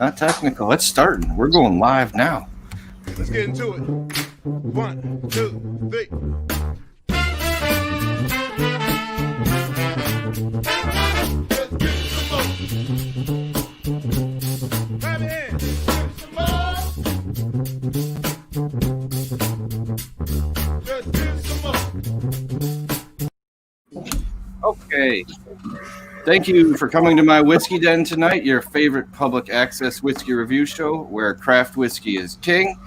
Not technical. It's starting. We're going live now. Let's get into it. 1, 2, 3. Okay. Thank you for coming to my Whiskey Den tonight, your favorite public access whiskey review show where craft whiskey is king.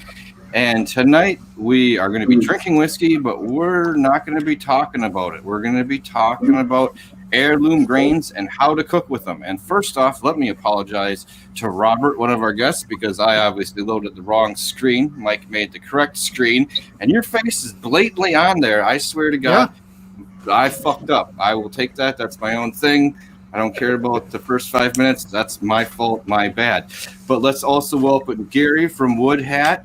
And tonight we are going to be drinking whiskey, but we're not going to be talking about it. We're going to be talking about heirloom grains and how to cook with them. And first off, let me apologize to Robert, one of our guests, because I obviously loaded the wrong screen. Mike made the correct screen, and your face is blatantly on there. I swear to God. Yeah. I fucked up. I will take that. That's my own thing. I don't care about the first 5 minutes. That's my fault, my bad. But let's also welcome Gary from Wood Hat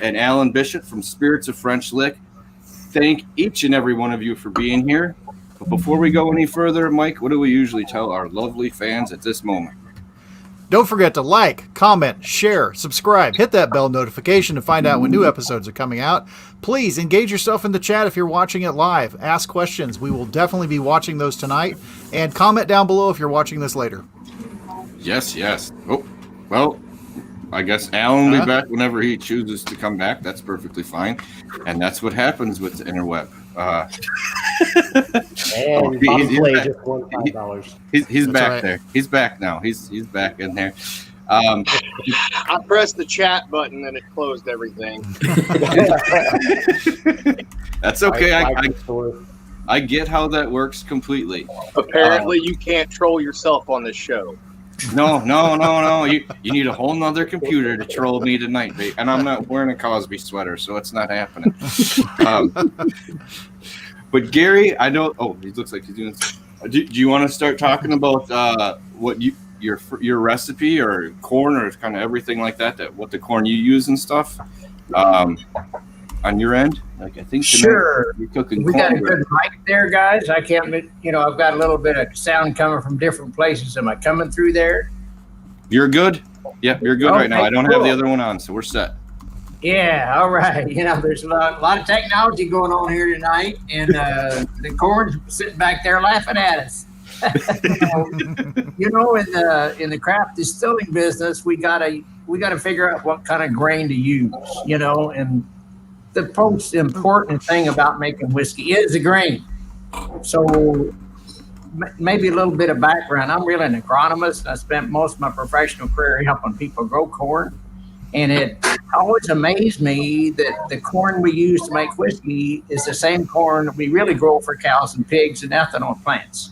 and Alan Bishop from Spirits of French Lick. Thank each and every one of you for being here. But before we go any further, Mike, what do we usually tell our lovely fans at this moment? Don't forget to like, comment, share, subscribe, hit that bell notification to find out when new episodes are coming out. Please engage yourself in the chat if you're watching it live. Ask questions. We will definitely be watching those tonight. And comment down below if you're watching this later. Yes, yes. Oh, well, I guess Alan will be back whenever he chooses to come back. That's perfectly fine. And that's what happens with the interweb. He's back right there. He's back now. He's back in there. I pressed the chat button and it closed everything. That's okay. I get how that works completely. Apparently, you can't troll yourself on this show. No. You need a whole nother computer to troll me tonight, babe. And I'm not wearing a Cosby sweater, so it's not happening. But Gary, I know. Oh, he looks like he's doing. Do you want to start talking about what your recipe or corn or kind of everything like that? What the corn you use and stuff on your end? Like I think sure. You're cooking. We got a good mic there, guys. I can't. I've got a little bit of sound coming from different places. Am I coming through there? You're good. Yeah, you're good right now. I don't have the other one on, so we're set. Yeah, all right. There's a lot of technology going on here tonight, and the corn's sitting back there laughing at us. In the craft distilling business, we gotta figure out what kind of grain to use. And the most important thing about making whiskey is the grain. So maybe a little bit of background. I'm really an agronomist. I spent most of my professional career helping people grow corn. And it always amazed me that the corn we use to make whiskey is the same corn that we really grow for cows and pigs and ethanol plants.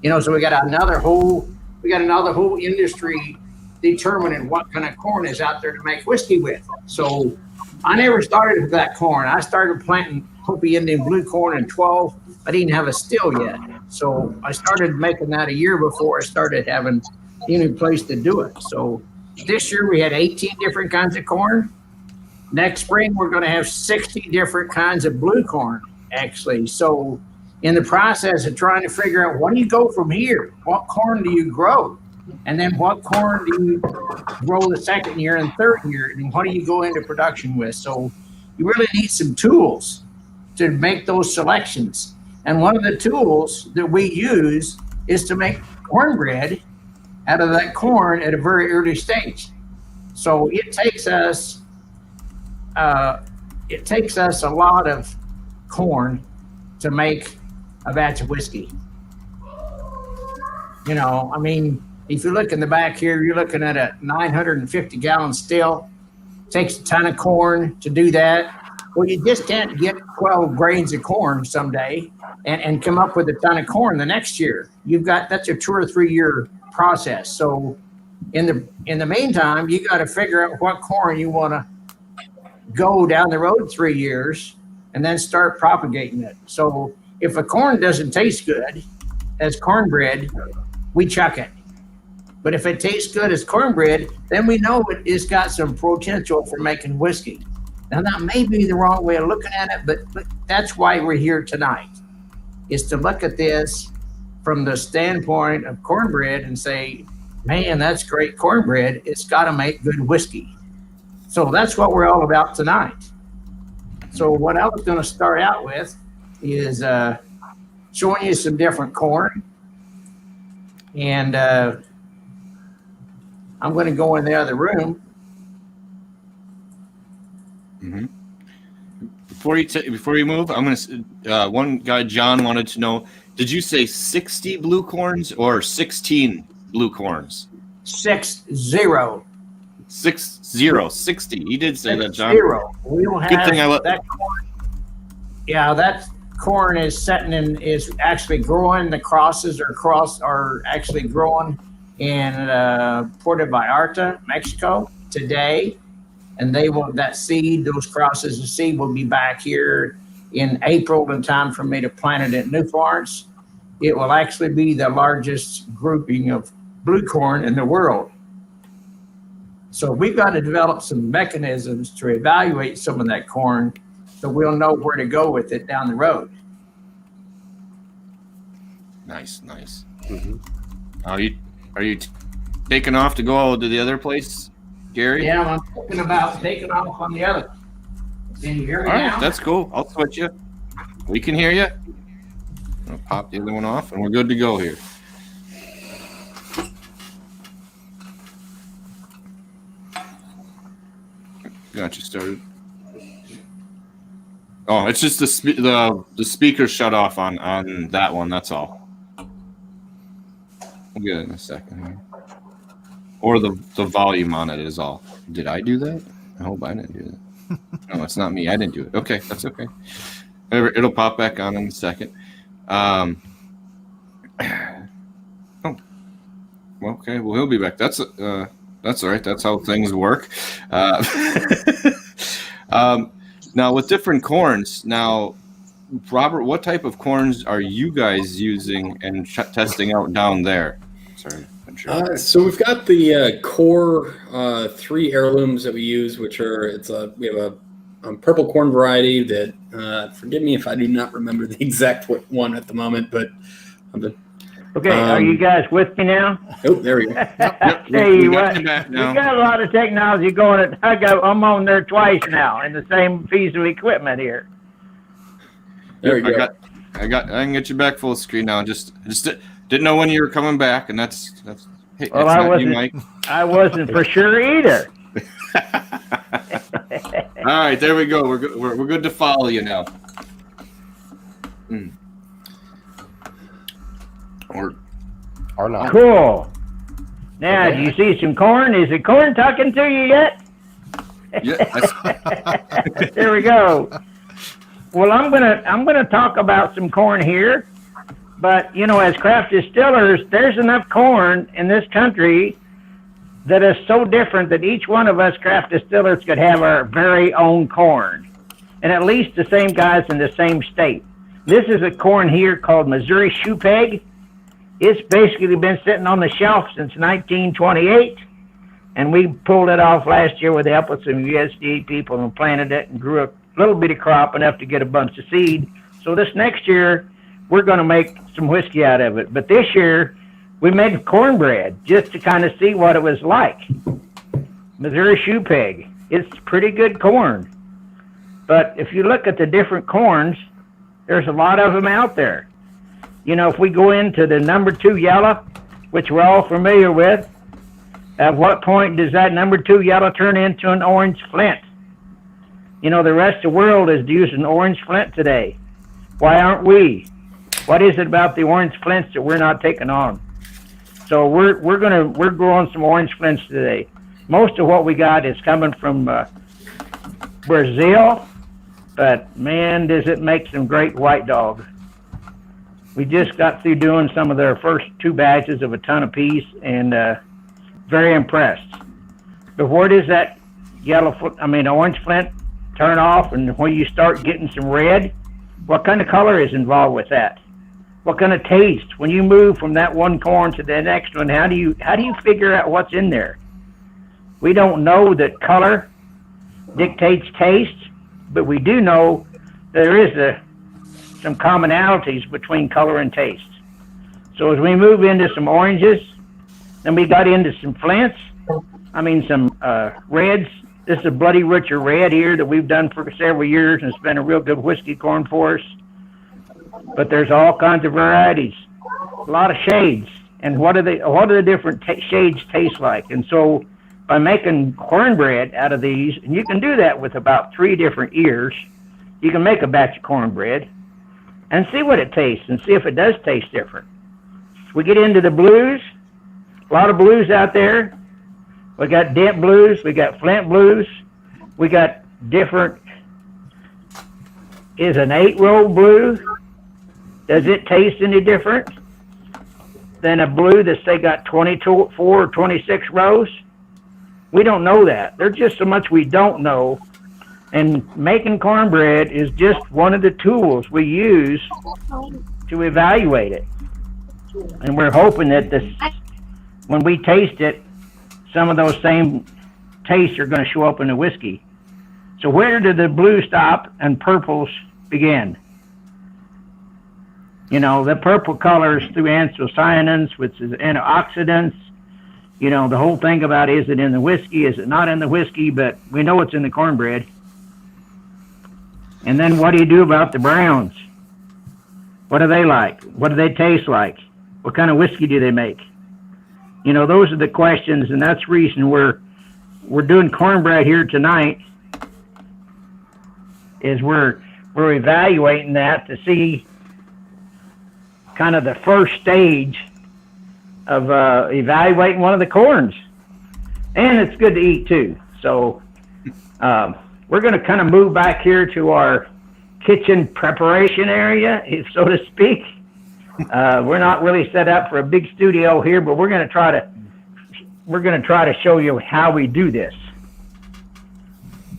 So we got another whole industry determining what kind of corn is out there to make whiskey with. So I never started with that corn. I started planting Hopi Indian blue corn in 12. I didn't have a still yet. So I started making that a year before I started having any place to do it. So this year we had 18 different kinds of corn. Next spring we're going to have 60 different kinds of blue corn, actually. So in the process of trying to figure out what do you go from here? What corn do you grow? And then what corn do you grow the second year and third year? And what do you go into production with? So you really need some tools to make those selections. And one of the tools that we use is to make cornbread out of that corn at a very early stage. So it takes us a lot of corn to make a batch of whiskey. If you look in the back here, you're looking at a 950 gallon still. It takes a ton of corn to do that. Well, you just can't get 12 grains of corn someday and come up with a ton of corn the next year. That's a 2 or 3 year process. So in the meantime, you got to figure out what corn you want to go down the road 3 years and then start propagating it. So if a corn doesn't taste good as cornbread, we chuck it. But if it tastes good as cornbread, then we know it's got some potential for making whiskey. Now, that may be the wrong way of looking at it, but that's why we're here tonight, is to look at this from the standpoint of cornbread and say, man, that's great cornbread. It's got to make good whiskey. So that's what we're all about tonight. So what I was going to start out with is showing you some different corn. And I'm going to go in the other room. Mm-hmm. Before you move, I'm going to. One guy, John, wanted to know: did you say 60 blue corns or 16 blue corns? 60. 60. He did say that, John. 60. We don't have Good thing that corn. Yeah, that corn is actually growing. The crosses are actually growing in Puerto Vallarta, Mexico today. And those crosses of seed will be back here in April in time for me to plant it at New Florence. It will actually be the largest grouping of blue corn in the world. So we've got to develop some mechanisms to evaluate some of that corn so we'll know where to go with it down the road. Nice. Mm-hmm. Are you taking off to go to the other place, Gary? Yeah, I'm thinking about taking off on the other. Can you hear me All now? right, that's cool. I'll switch you. We can hear you. I'll pop the other one off, and we're good to go here. Got you started. Oh, it's just the speaker shut off on that one. That's all. We'll get it in a second here. Or the volume on it is all. Did I do that? I hope I didn't do that. No, it's not me. I didn't do it. Okay, that's okay. It'll pop back on in a second. Oh, okay. Well, he'll be back. That's all right. That's how things work. Now, with different corns. Now, Robert, what type of corns are you guys using and testing out down there? Sorry. So we've got the core 3 heirlooms that we use, which are we have a purple corn variety that forgive me if I do not remember the exact one at the moment, but okay. Are you guys with me now? Oh, there we go. Tell you what, we got a lot of technology going. I'm on there twice now in the same piece of equipment here. There we go. I can get you back full screen now. Just didn't know when you were coming back, and that's. Hey, well, I wasn't for sure either. All right, there we go. We're good to follow you now. Or not. Cool. Now, do you see some corn? Is the corn talking to you yet? Yeah. There we go. Well, I'm gonna talk about some corn here, but as craft distillers, there's enough corn in this country that is so different that each one of us craft distillers could have our very own corn, and at least the same guys in the same state. This is a corn here called Missouri Shoe Peg. It's basically been sitting on the shelf since 1928, and we pulled it off last year with the help of some USDA people and planted it and grew a little bitty crop enough to get a bunch of seed. So this next year, we're going to make some whiskey out of it. But this year, we made cornbread just to kind of see what it was like. Missouri Shoe Peg. It's pretty good corn. But if you look at the different corns, there's a lot of them out there. If we go into the number 2 yellow, which we're all familiar with, at what point does that number 2 yellow turn into an orange flint? The rest of the world is using orange flint today. Why aren't we? What is it about the orange flints that we're not taking on? So we're growing some orange flints today. Most of what we got is coming from Brazil, but man, does it make some great white dog. We just got through doing some of their first 2 batches of a ton apiece, and very impressed. But where does that orange flint turn off, and when you start getting some red, what kind of color is involved with that? What kind of taste? When you move from that one corn to the next one, how do you figure out what's in there? We don't know that color dictates taste, but we do know there is some commonalities between color and taste. So as we move into some oranges, Then we got into some flints. Some reds. This is a Bloody Richard Red here that we've done for several years, and it's been a real good whiskey corn for us. But there's all kinds of varieties, a lot of shades. And what do the different shades taste like? And so by making cornbread out of these, and you can do that with about 3 different ears, you can make a batch of cornbread and see what it tastes and see if it does taste different. We get into the blues, a lot of blues out there. We got dent blues, we got flint blues, we got different, is an 8-row blue, does it taste any different than a blue that's say got 24 or 26 rows? We don't know that. There's just so much we don't know. And making cornbread is just one of the tools we use to evaluate it. And we're hoping that when we taste it, some of those same tastes are going to show up in the whiskey. So where did the blue stop and purples begin? The purple colors through anthocyanins, which is antioxidants. The whole thing about is it in the whiskey, is it not in the whiskey, but we know it's in the cornbread. And then what do you do about the browns? What are they like? What do they taste like? What kind of whiskey do they make? Those are the questions, and that's the reason we're doing cornbread here tonight, is we're evaluating that to see kind of the first stage of evaluating one of the corns. And it's good to eat too. So we're going to kind of move back here to our kitchen preparation area, so to speak. We're not really set up for a big studio here, but we're going to try to show you how we do this.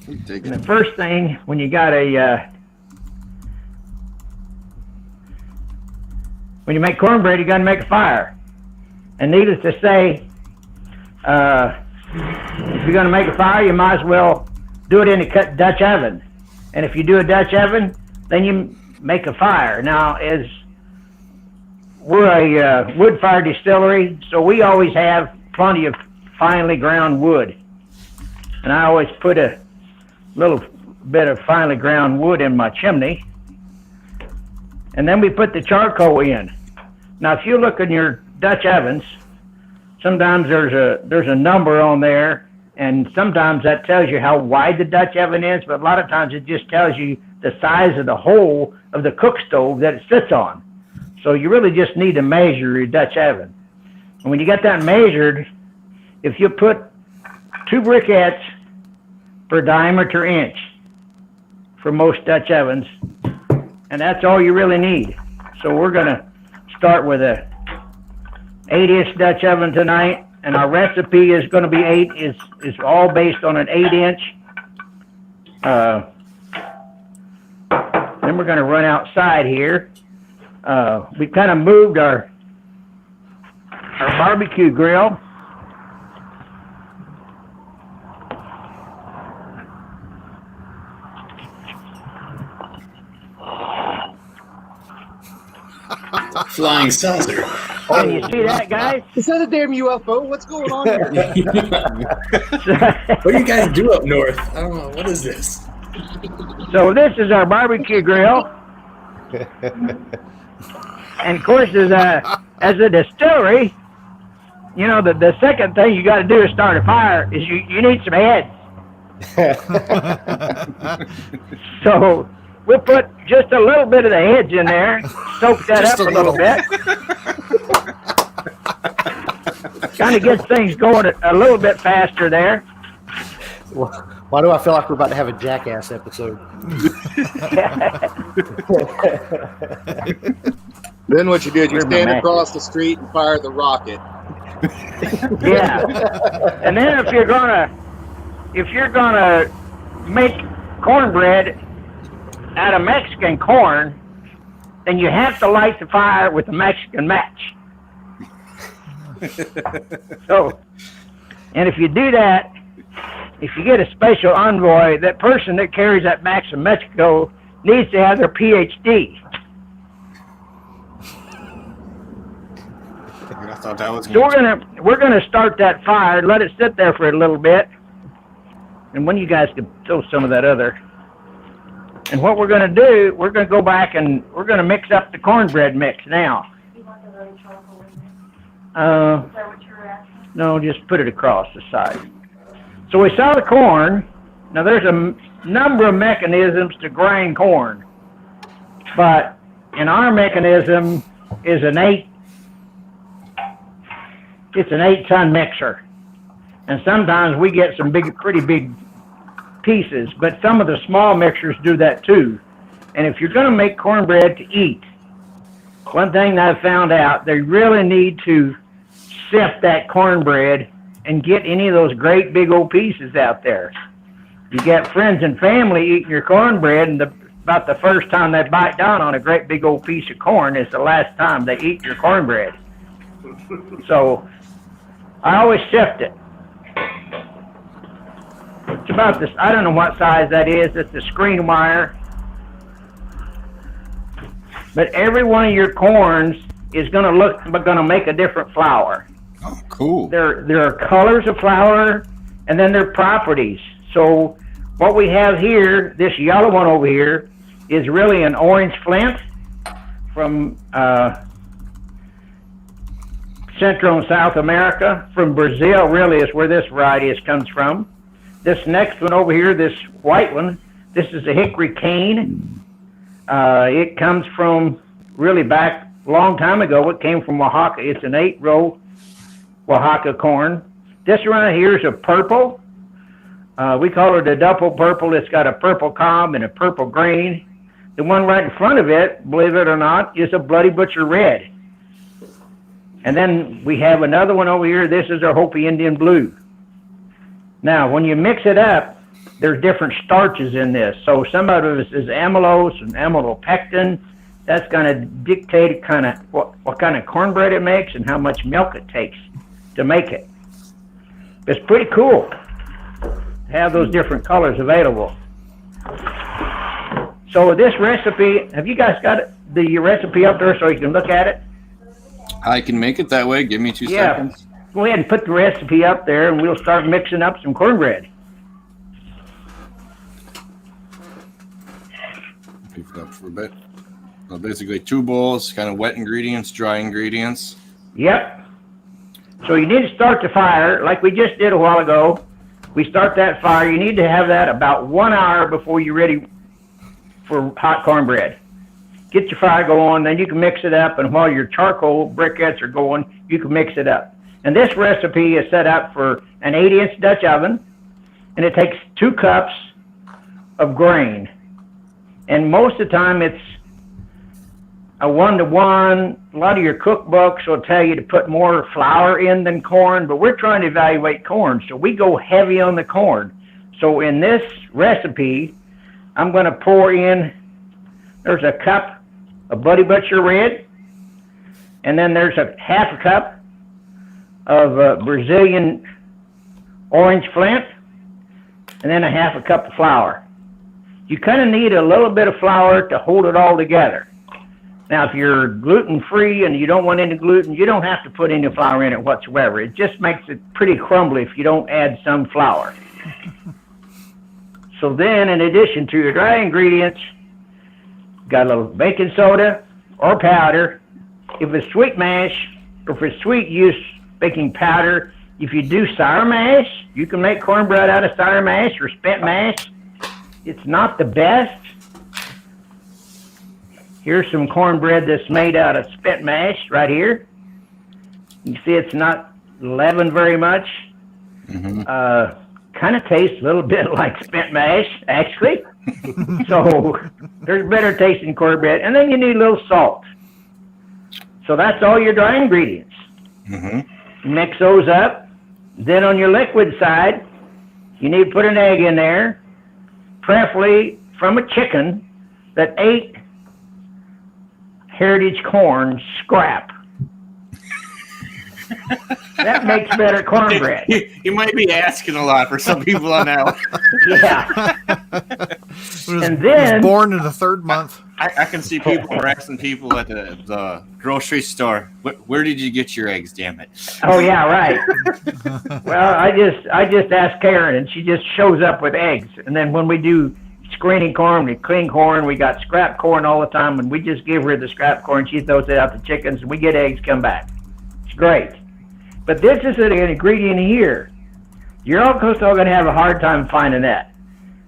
And the first thing, when you got when you make cornbread, you got to make a fire. And needless to say, if you're going to make a fire, you might as well do it in a Dutch oven. And if you do a Dutch oven, then you make a fire. Now, as we're a wood-fired distillery, so we always have plenty of finely ground wood. And I always put a little bit of finely ground wood in my chimney. And then we put the charcoal in. Now, if you look in your Dutch ovens, sometimes there's a number on there, and sometimes that tells you how wide the Dutch oven is, but a lot of times it just tells you the size of the hole of the cook stove that it sits on. So you really just need to measure your Dutch oven. And when you get that measured, if you put 2 briquettes per diameter inch for most Dutch ovens, and that's all you really need. So we're going to start with a 8-inch Dutch oven tonight, and our recipe is going to be is all based on an 8-inch. Then we're going to run outside here. We kind of moved our barbecue grill. Flying saucer. Can you see that, guys? Is that a damn UFO? What's going on here? What do you guys do up north? I don't know. What is this? So this is our barbecue grill. And of course, as a distillery, the second thing you got to do to start a fire is you need some heads. So we'll put just a little bit of the heads in there, soak that up a little bit. Kind of gets things going a little bit faster there. Why do I feel like we're about to have a Jackass episode? Then what you do is you stand across the street and fire the rocket. Yeah. And then if you're gonna make cornbread out of Mexican corn, then you have to light the fire with a Mexican match. So, and if you do that, if you get a special envoy, that person that carries that match from Mexico needs to have their PhD. I thought that was. So we're gonna start that fire. Let it sit there for a little bit, and when you guys can throw some of that other. And what we're gonna do, we're gonna go back and we're gonna mix up the cornbread mix now. No, just put it across the side. So we saw the corn. Now there's a number of mechanisms to grind corn, but in our mechanism is it's an 8-ton mixer. And sometimes we get some pretty big pieces, but some of the small mixers do that too. And if you're gonna make cornbread to eat, one thing that I found out, they really need to sift that cornbread and get any of those great big old pieces out there. You get friends and family eating your cornbread, and about the first time they bite down on a great big old piece of corn is the last time they eat your cornbread. So I always sift it. It's about this, I don't know what size that is, it's a screen wire. But every one of your corns is gonna make a different flour. Oh, cool. There are colors of flour, and then there are properties. So what we have here, this yellow one over here, is really an orange flint from Central and South America. From Brazil, really, is where this variety comes from. This next one over here, this white one, this is a Hickory Cane. It comes from really back a long time ago. It came from Oaxaca. It's an 8-row Oaxaca corn. This around here is a purple. We call it a double purple. It's got a purple cob and a purple grain. The one right in front of it, believe it or not, is a Bloody Butcher red. And then we have another one over here. This is our Hopi Indian blue. Now, when you mix it up, there's different starches in this. So some of it is amylose and amylopectin. That's going to dictate what kind of cornbread it makes and how much milk it takes to make it. It's pretty cool to have those different colors available. So this recipe, have you guys got the recipe up there so you can look at it? I can make it that way. Give me 2 seconds. Go ahead and put the recipe up there, and we'll start mixing up some cornbread. Beef it up for a bit. So basically 2 bowls, kind of wet ingredients, dry ingredients. Yep. So you need to start the fire like we just did a while ago. We start that fire. You need to have that about 1 hour before you're ready for hot cornbread. Get your fire going, then you can mix it up, and while your charcoal briquettes are going, you can mix it up. And this recipe is set up for an 80-inch Dutch oven, and it takes 2 cups of grain. And most of the time it's a 1-to-1. A lot of your cookbooks will tell you to put more flour in than corn, but we're trying to evaluate corn, so we go heavy on the corn. So in this recipe, I'm going to pour in, there's a cup of Bloody Butcher red, and then there's a half a cup of Brazilian orange flint, and then a half a cup of flour. You kind of need a little bit of flour to hold it all together. Now, if you're gluten-free and you don't want any gluten, you don't have to put any flour in it whatsoever. It just makes it pretty crumbly if you don't add some flour. So then, in addition to your dry ingredients, got a little baking soda or powder. If it's sweet mash, or if it's sweet, use baking powder. If you do sour mash, you can make cornbread out of sour mash or spent mash. It's not the best. Here's some cornbread that's made out of spent mash right here. You see it's not leavened very much. Mm-hmm. Kind of tastes a little bit like spent mash, actually. So there's better tasting cornbread. And then you need a little salt. So that's all your dry ingredients. Mm-hmm. Mix those up. Then on your liquid side, you need to put an egg in there, preferably from a chicken that ate heritage corn scrap. That makes better cornbread. You might be asking a lot for some people on that one. Yeah. And then born in the 3rd month. I can see people harassing people at the grocery store. Where did you get your eggs? Damn it! Oh yeah, right. Well, I just asked Karen, and she just shows up with eggs. And then when we do screening corn, we clean corn. We got scrap corn all the time, and we just give her the scrap corn. She throws it out to chickens, and we get eggs come back. It's great. But this is an ingredient here. You're also going to have a hard time finding that.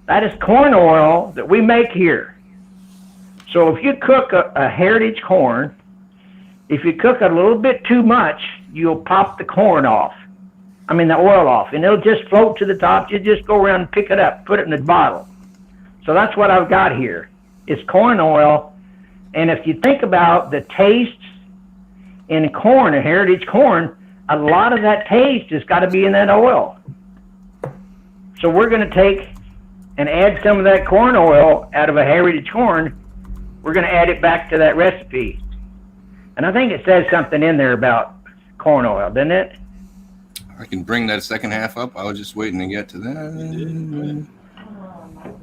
That is corn oil that we make here. So if you cook a heritage corn, if you cook a little bit too much, you'll pop the corn off. I mean, the oil off, and it'll just float to the top. You just go around and pick it up, put it in the bottle. So that's what I've got here. It's corn oil. And if you think about the tastes in corn, a heritage corn, a lot of that taste has got to be in that oil. So we're going to take and add some of that corn oil out of a heritage corn. We're going to add it back to that recipe. And I think it says something in there about corn oil, doesn't it? I can bring that second half up. I was just waiting to get to that.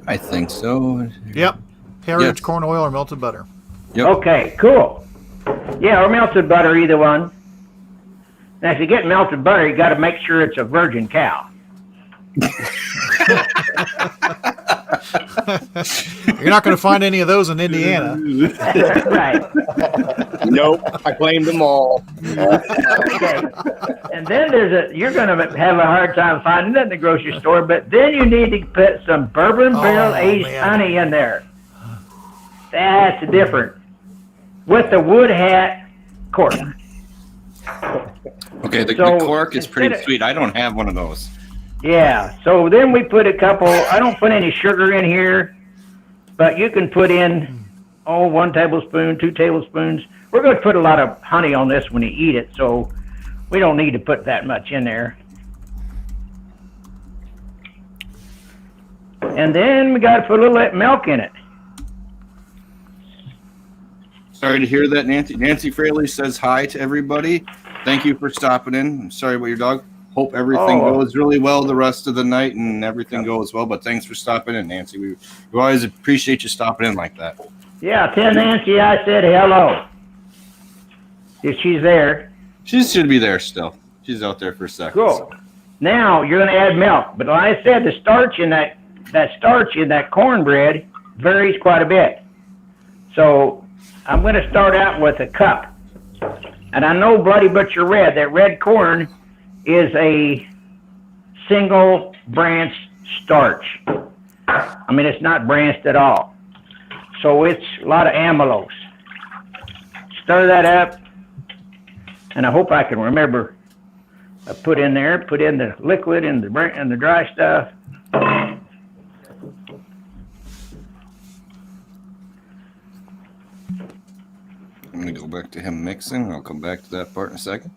I think so. Yep. Heritage Yes. corn oil or melted butter. Yep. Okay, cool. Yeah, or melted butter, either one. Now, if you get melted butter, you got to make sure it's a virgin cow. You're not going to find any of those in Indiana. Right. Nope, I claimed them all. Okay. And then you're going to have a hard time finding it in the grocery store, but then you need to put some bourbon barrel aged honey in there. That's different. With the wood hat cork. Okay, the cork is pretty sweet. I don't have one of those. Yeah, so then we put a couple, I don't put any sugar in here, but you can put in, 1 tablespoon, 2 tablespoons. We're going to put a lot of honey on this when you eat it, so we don't need to put that much in there. And then we got to put a little milk in it. Sorry to hear that, Nancy. Nancy Fraley says hi to everybody. Thank you for stopping in. I'm sorry about your dog. Hope everything goes really well the rest of the night and everything goes well. But thanks for stopping in, Nancy. We always appreciate you stopping in like that. Yeah, tell Nancy I said hello. If she's there. She should be there still. She's out there for a second. Cool. So. Now you're going to add milk. But like I said, the starch in that starch in that cornbread varies quite a bit. So I'm going to start out with a cup. And I know Bloody Butcher Red, that red corn is a single branch starch. I mean, it's not branched at all. So it's a lot of amylose. Stir that up. And I hope I can remember. I put in the liquid and the dry stuff. I'm going to go back to him mixing. I'll come back to that part in a second.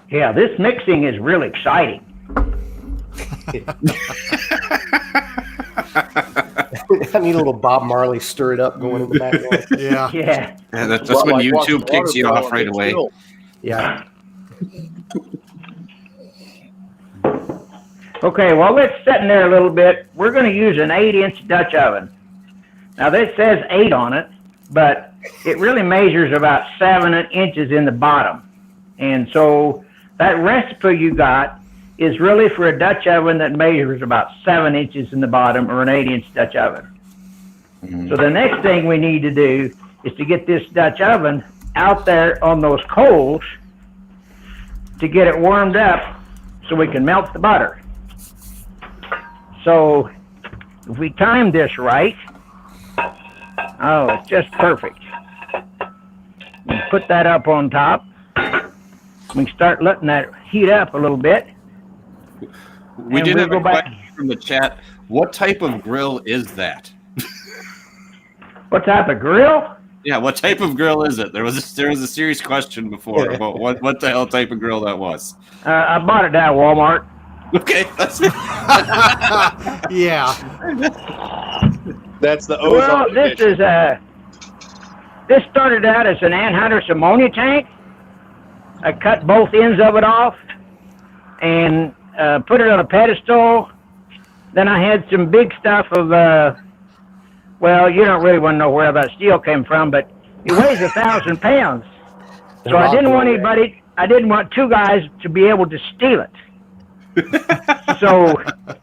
Yeah, this mixing is really exciting. I need a little Bob Marley stir it up going in the background. Yeah. Yeah. Yeah, that's when YouTube kicks you off right away. Yeah. Okay, while it's sitting there a little bit, we're going to use an 8-inch Dutch oven. Now, this says 8 on it, but it really measures about 7 inches in the bottom. And so that recipe you got is really for a Dutch oven that measures about 7 inches in the bottom, or an 8-inch Dutch oven. Mm-hmm. So the next thing we need to do is to get this Dutch oven out there on those coals to get it warmed up so we can melt the butter. So if we time this right, it's just perfect. We put that up on top. We can start letting that heat up a little bit. We did have a question from the chat. What type of grill is that? What type of grill? Yeah, what type of grill is it? There was a serious question before about what the hell type of grill that was. I bought it down at Walmart. Okay, that's yeah. That's the Well, this started out as an anhydrous ammonia tank, I cut both ends of it off and put it on a pedestal. Then I had some big stuff of, well, you don't really want to know where that steel came from, but it weighs 1,000 pounds. So I didn't want two guys to be able to steal it. So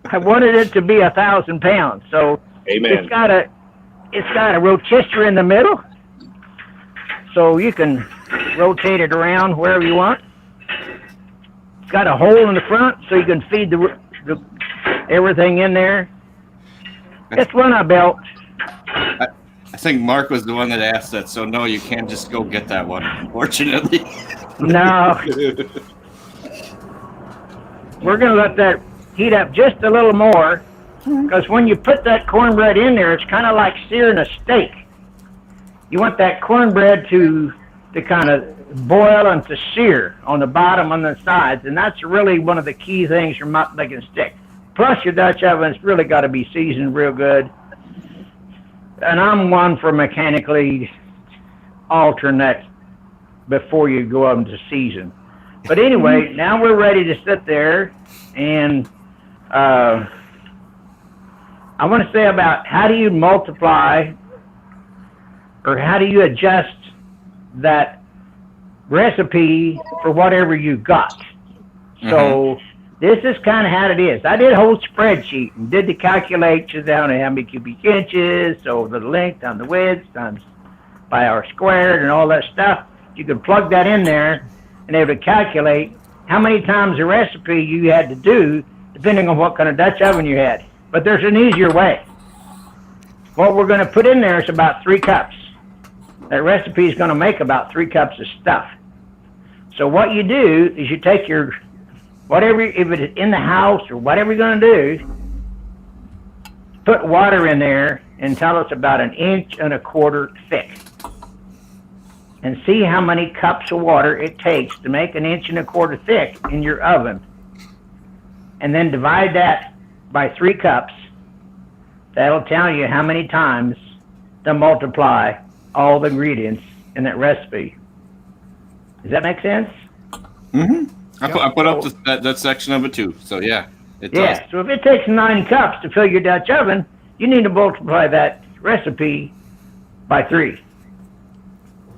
I wanted it to be 1,000 pounds. So Amen. it's got a rotisserie in the middle, so you can rotate it around wherever you want. It's got a hole in the front, so you can feed the everything in there. It's one I built. I think Mark was the one that asked that, so no, you can't just go get that one, unfortunately. No. We're going to let that heat up just a little more, because when you put that cornbread in there, it's kind of like searing a steak. You want that cornbread to kind of boil and to sear on the bottom, on the sides, and that's really one of the key things for making stick. Plus, your Dutch oven's really got to be seasoned real good. And I'm one for mechanically alternate before you go up to season. But anyway, now we're ready to sit there, and I want to say about how do you multiply or how do you adjust that recipe for whatever you got. So this is kind of how it is. I did a whole spreadsheet and did the calculations down to how many cubic inches, so the length on the width times by our squared and all that stuff. You could plug that in there and able to calculate how many times the recipe you had to do depending on what kind of Dutch oven you had. But there's an easier way. What we're going to put in there is about 3 cups. That recipe is going to make about 3 cups of stuff. So what you do is you take your whatever, if it's in the house or whatever you're going to do, put water in there and tell us about 1.25 inches thick. And see how many cups of water it takes to make 1.25 inches thick in your oven. And then divide that by 3 cups. That'll tell you how many times to multiply all the ingredients in that recipe. Does that make sense? I put up that section of it too. So yeah, it does. Yeah, so if it takes 9 cups to fill your Dutch oven, you need to multiply that recipe by 3.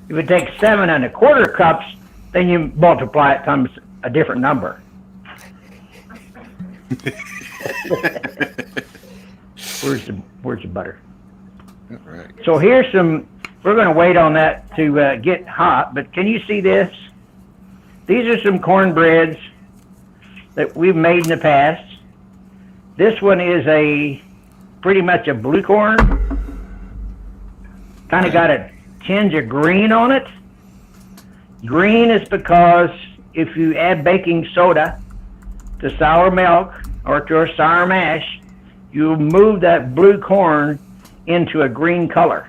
If it takes 7.25 cups, then you multiply it times a different number. Where's the butter? All right. So here's some, we're going to wait on that to get hot, but can you see this? These are some cornbreads that we've made in the past. This one is pretty much a blue corn. Kind of got a tinge of green on it. Green is because if you add baking soda to sour milk or to a sour mash, you move that blue corn into a green color.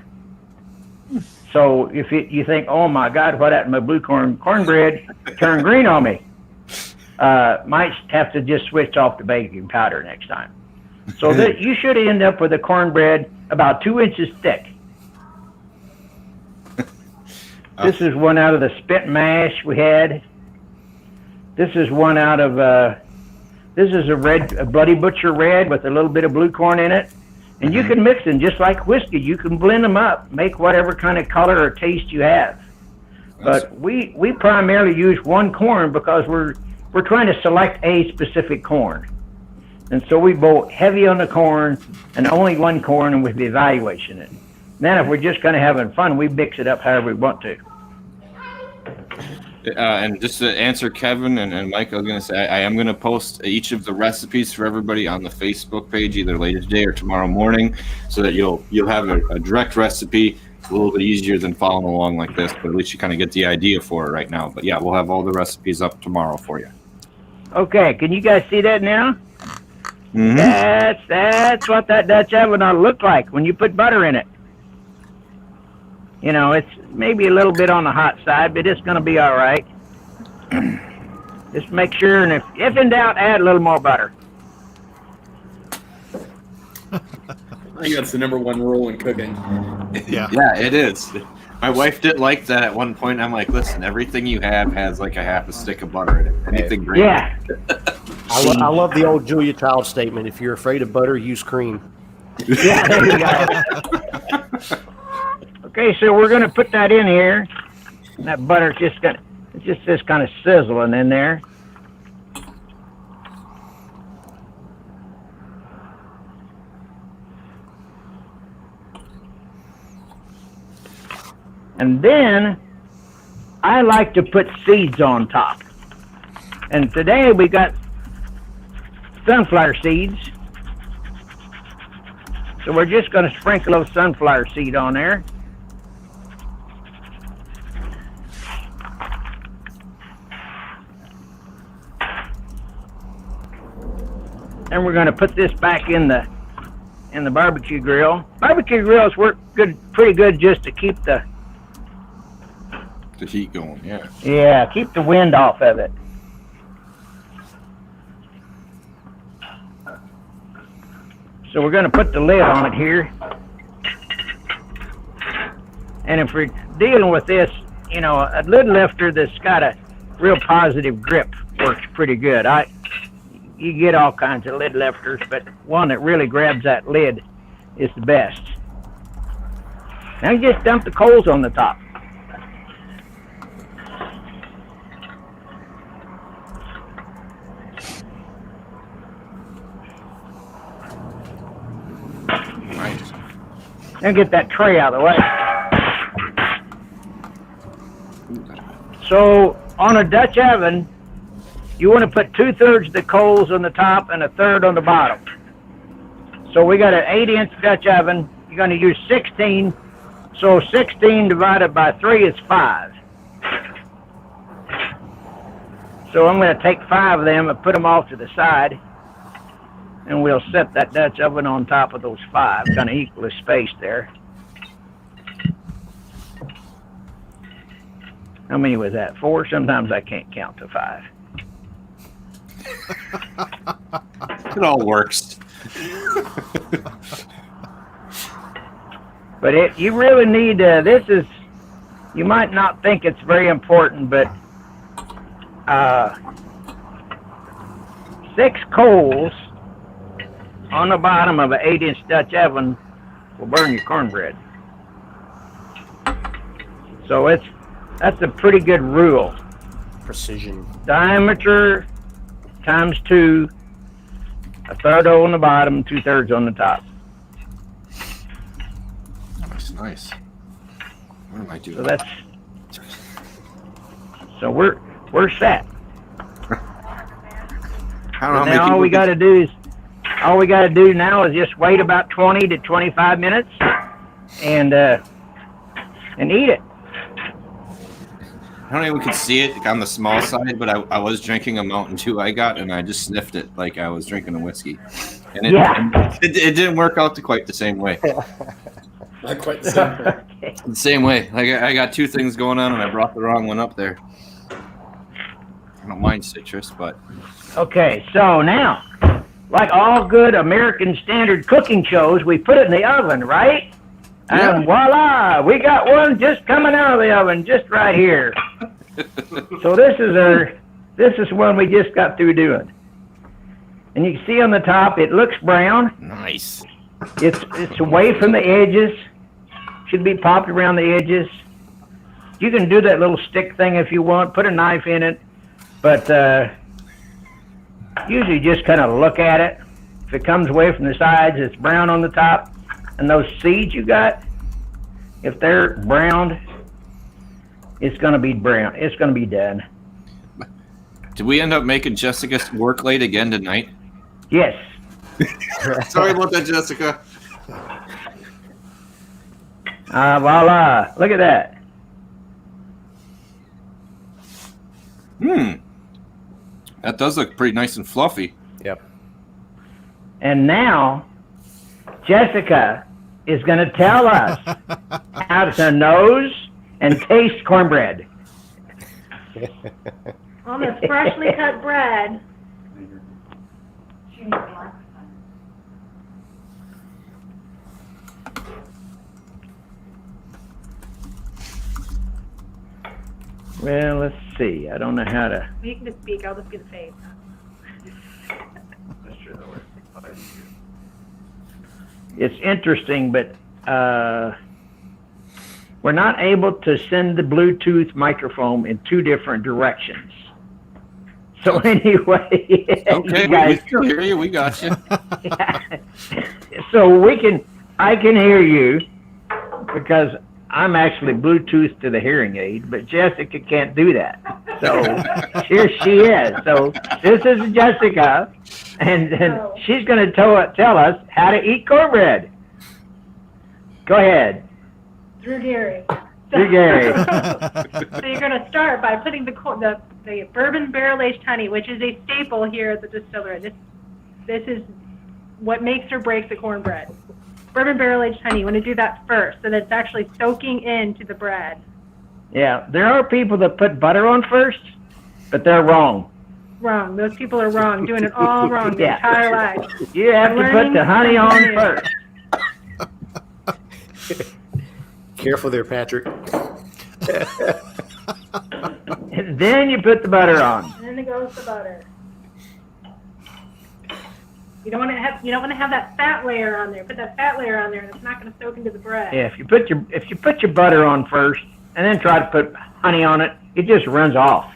So if you think, oh my God, what happened to my blue cornbread turned green on me? Might have to just switch off the baking powder next time. So that you should end up with a cornbread about 2 inches thick. This is one out of the spit mash we had. This is one out of, this is a Bloody Butcher red with a little bit of blue corn in it. And you can mix them just like whiskey. You can blend them up, make whatever kind of color or taste you have. But we primarily use one corn because we're trying to select a specific corn. And so we go heavy on the corn and only one corn, and with the evaluation it. Then if we're just kind of having fun, we mix it up however we want to. And just to answer Kevin and Mike, I was going to say I am going to post each of the recipes for everybody on the Facebook page either later today or tomorrow morning, so that you'll have a direct recipe. A little bit easier than following along like this, but at least you kind of get the idea for it right now. But yeah, we'll have all the recipes up tomorrow for you. Okay, can you guys see that now? That's what that Dutch oven ought to look like when you put butter in it. You know, it's maybe a little bit on the hot side, but it's going to be all right. Just make sure, and if in doubt, add a little more butter. I think that's the #1 rule in cooking. Yeah. Yeah, it is. My wife didn't like that at one point. I'm like, listen, everything you have has like a half a stick of butter in it. Anything great. Yeah. I love the old Julia Child statement. If you're afraid of butter, use cream. Yeah, there you go. Okay, so we're gonna put that in here. That butter's just kind of sizzling in there. And then I like to put seeds on top. And today we got sunflower seeds. So we're just going to sprinkle a little sunflower seed on there. And we're going to put this back in the barbecue grill. Barbecue grills work pretty good just to keep the heat going, yeah. Yeah, keep the wind off of it. So we're going to put the lid on it here. And if we're dealing with this, you know, a lid lifter that's got a real positive grip works pretty good. You get all kinds of lid lifters, but one that really grabs that lid is the best. Now you just dump the coals on the top. Nice. And get that tray out of the way. So on a Dutch oven, you want to put 2/3 of the coals on the top and 1/3 on the bottom. So we got an 8-inch Dutch oven. You're going to use 16. So 16 divided by 3 is 5. So I'm going to take 5 of them and put them off to the side. And we'll set that Dutch oven on top of those 5, kind of equally spaced there. How many was that? 4? Sometimes I can't count to 5. It all works. But you really need, you might not think it's very important, but 6 coals on the bottom of an 8-inch Dutch oven will burn your cornbread. So that's a pretty good rule. Precision. Diameter times 2, 1/3 on the bottom, 2/3 on the top. That's nice. What am I doing? So we're set. I don't know. Now all we got to do now is just wait about 20 to 25 minutes and eat it. I don't even can see it on the small side, but I was drinking a Mountain Dew I got, and I just sniffed it like I was drinking a whiskey. And it didn't work out quite the same way. Not quite the same way. The same way. Like I got 2 things going on, and I brought the wrong one up there. I don't mind citrus, but... Okay, so now, like all good American standard cooking shows, we put it in the oven, right? Yeah. And voila, we got one just coming out of the oven, just right here. So this is one we just got through doing. And you can see on the top, it looks brown. Nice. It's away from the edges. Should be popped around the edges. You can do that little stick thing if you want. Put a knife in it. But usually just kind of look at it. If it comes away from the sides, it's brown on the top. And those seeds you got, if they're browned, it's going to be brown. It's going to be done. Did we end up making Jessica work late again tonight? Yes. Sorry about that, Jessica. Voila. Look at that. That does look pretty nice and fluffy. Yep. And now, Jessica is going to tell us how to nose and taste cornbread. On this freshly cut bread. Well, let's see. I don't know how to. You can just speak. I'll just be the face. It's interesting, but we're not able to send the Bluetooth microphone in two different directions. So anyway, Okay, we still hear you. We got you. So I can hear you because I'm actually Bluetooth to the hearing aid, but Jessica can't do that. So here she is. So this is Jessica, and she's going to tell us how to eat cornbread. Go ahead. Through Gary. Through Gary. So you're going to start by putting the bourbon barrel-aged honey, which is a staple here at the distillery. This is what makes or breaks a cornbread. Bourbon barrel-aged honey, you want to do that first, so that it's actually soaking into the bread. Yeah, there are people that put butter on first, but they're wrong. Wrong. Those people are wrong, doing it all wrong their entire lives. You have to put the honey on first. Careful there, Patrick. And then you put the butter on. And then it goes the butter. You don't want to have that fat layer on there. Put that fat layer on there, and it's not going to soak into the bread. Yeah, if you put your butter on first, and then try to put honey on it, it just runs off.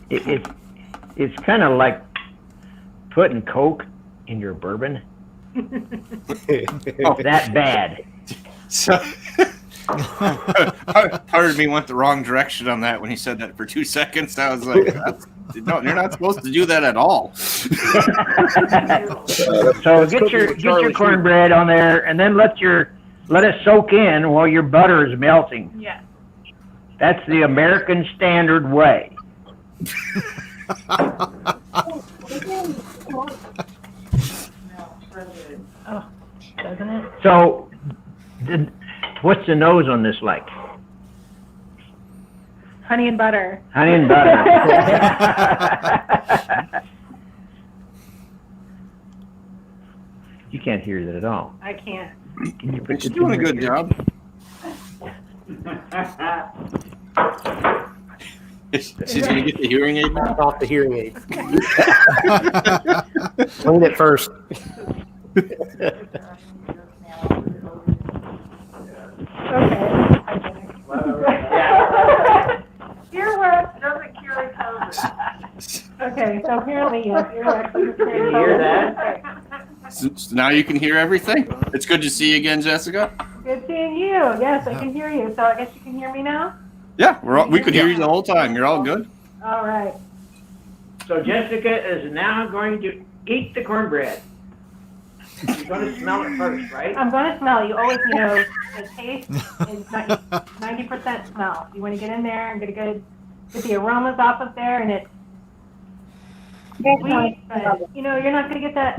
It's kind of like putting Coke in your bourbon. That bad. So, part of me went the wrong direction on that when he said that for 2 seconds. I was like, no, you're not supposed to do that at all. So get your cornbread on there, and then let it soak in while your butter is melting. Yeah. That's the American standard way. Oh, doesn't it? So, what's the nose on this like? Honey and butter. Honey and butter. You can't hear that at all. I can't. Can you put You're doing a good job. She's going to get the hearing aid now? Off the hearing aid. Clean it first. Ear wax doesn't cure COVID. Okay, so apparently, yes, ear wax doesn't cure COVID. You hear that? So now you can hear everything? It's good to see you again, Jessica. Good seeing you. Yes, I can hear you. So I guess you can hear me now? Yeah, we could hear you the whole time. You're all good. All right. So Jessica is now going to eat the cornbread. You're going to smell it first, right? I'm going to smell. You always know the taste is 90% smell. You want to get in there and get the aromas off of there, and it's sweet, but you're not going to get that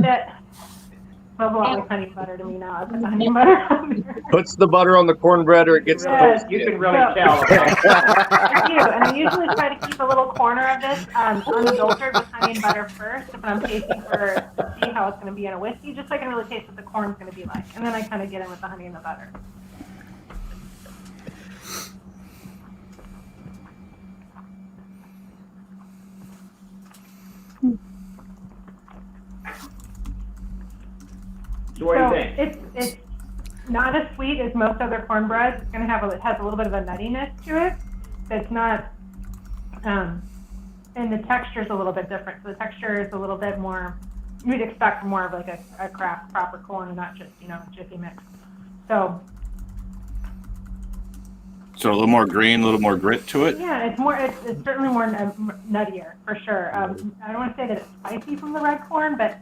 smells a lot like honey butter to me now. I put the honey butter on there. Puts the butter on the cornbread or it gets toasted. You can really tell. I do, and I usually try to keep a little corner of this unadulterated with honey and butter first if I'm tasting to see how it's going to be in a whiskey, just so I can really taste what the corn's going to be like. And then I kind of get in with the honey and the butter. So what do you think? It's not as sweet as most other cornbreads. It's going to it has a little bit of a nuttiness to it. It's not, and the texture is a little bit different. So the texture is a little bit more, you'd expect more of like a craft proper corn and not just, Jiffy Mix. So a little more green, a little more grit to it? yeah, it's certainly more nuttier, for sure. I don't want to say that it's spicy from the red corn, but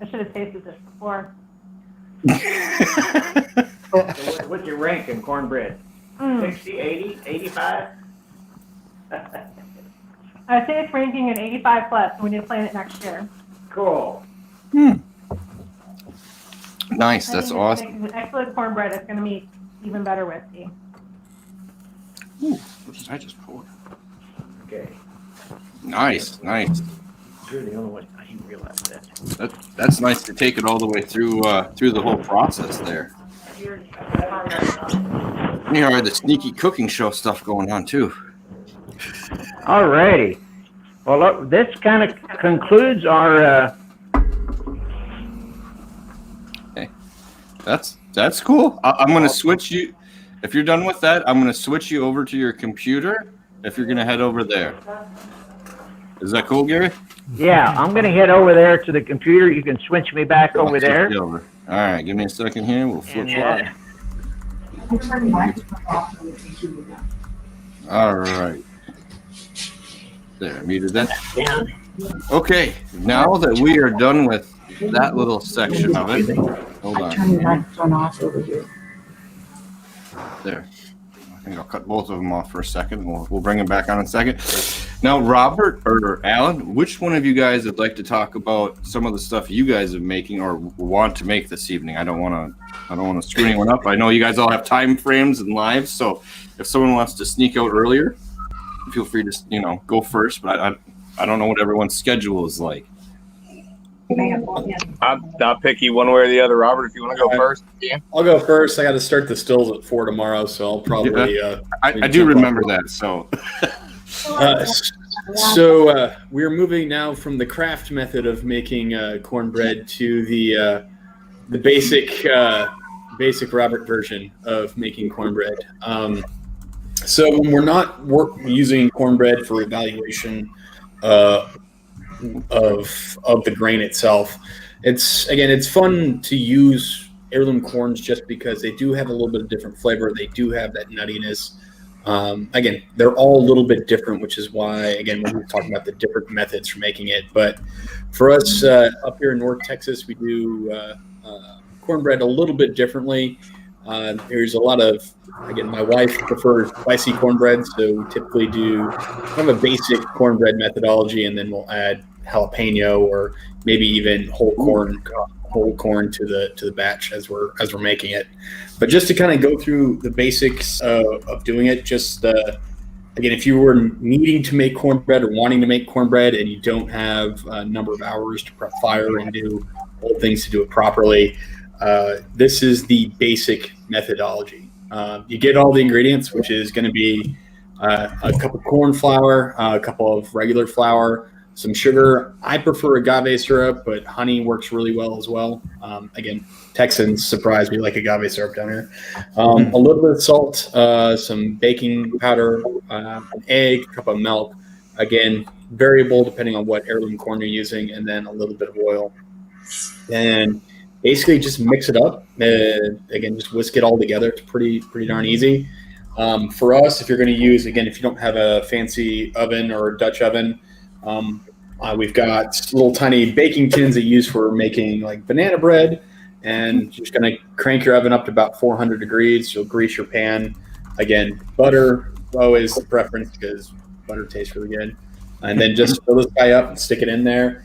I should have tasted this before. So what's your rank in cornbread? 60, 80, 85? I'd say it's ranking an 85 plus, and we need to plan it next year. Cool. Nice, I that's think awesome. It's an excellent cornbread. It's going to make even better whiskey. Ooh, what did I just pour? Okay. Nice. You're the only one. I didn't realize that. That's nice to take it all the way through the whole process there. You know, the sneaky cooking show stuff going on too. Alrighty. Well, look, this kind of concludes our. Okay, that's cool. I'm going to switch you. If you're done with that, I'm going to switch you over to your computer. If you're going to head over there, is that cool, Gary? Yeah, I'm going to head over there to the computer. You can switch me back over there. All right, give me a second here. We'll flip flop. All right. There, muted that. Okay, now that we are done with that little section of it, hold on. Turn the microphone off over here. There. I think I'll cut both of them off for a second. We'll bring them back on in a second. Now, Robert or Alan, which one of you guys would like to talk about some of the stuff you guys are making or want to make this evening? I don't want to screw anyone up. I know you guys all have time frames and lives, so if someone wants to sneak out earlier, feel free to go first. But I don't know what everyone's schedule is like. I'll pick you one way or the other, Robert. If you want to go first, yeah. I'll go first. I got to start the stills at 4 tomorrow, so I'll probably. I do remember that. So. We're moving now from the craft method of making cornbread to the basic Robert version of making cornbread. So when we're not using cornbread for evaluation of the grain itself, it's fun to use heirloom corns just because they do have a little bit of different flavor. They do have that nuttiness. Again, they're all a little bit different, which is why, again, when we're talking about the different methods for making it. But for us up here in North Texas, we do cornbread a little bit differently. There's a lot of, again, my wife prefers spicy cornbread, so we typically do kind of a basic cornbread methodology, and then we'll add jalapeno or maybe even whole corn to the batch as we're making it. But just to kind of go through the basics of doing it, just again, if you were needing to make cornbread or wanting to make cornbread and you don't have a number of hours to prep fire and do all things to do it properly, this is the basic methodology. You get all the ingredients, which is going to be a cup of corn flour, a couple of regular flour, some sugar. I prefer agave syrup, but honey works really well as well. Again, Texans, surprise, we like agave syrup down here. A little bit of salt, some baking powder, an egg, a cup of milk. Again, variable depending on what heirloom corn you're using, and then a little bit of oil. And basically just mix it up. Again, just whisk it all together. It's pretty darn easy. For us, if you're going to use, again, if you don't have a fancy oven or a Dutch oven, we've got little tiny baking tins that you use for making like banana bread, and you're just going to crank your oven up to about 400 degrees. You'll grease your pan. Again, butter always the preference because butter tastes really good. And then just fill this guy up and stick it in there.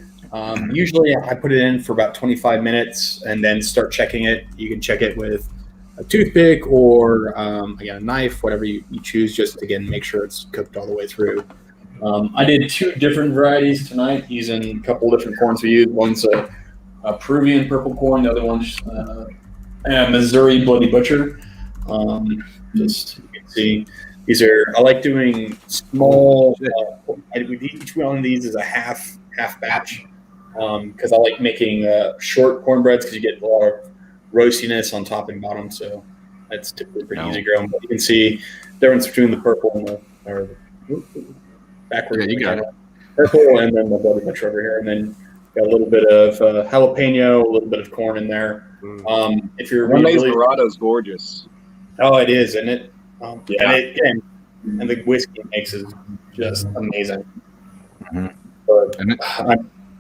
Usually I put it in for about 25 minutes and then start checking it. You can check it with a toothpick or again, a knife, whatever you choose, just again, make sure it's cooked all the way through. I did 2 different varieties tonight using a couple of different corns we used. One's a Peruvian purple corn, the other one's a Missouri Bloody Butcher. Just you can see these are, I like doing small, each one of these is a half batch because I like making short cornbreads because you get a lot of roastiness on top and bottom, so that's typically pretty easy growing. But you can see the difference between the purple and the backwards. Yeah, you got it. Purple and then the Bloody Butcher over here, and then got a little bit of jalapeno, a little bit of corn in there. If you're really, Dorado's gorgeous. Oh, it is, isn't it? And the whiskey it makes is just amazing. Mm-hmm. But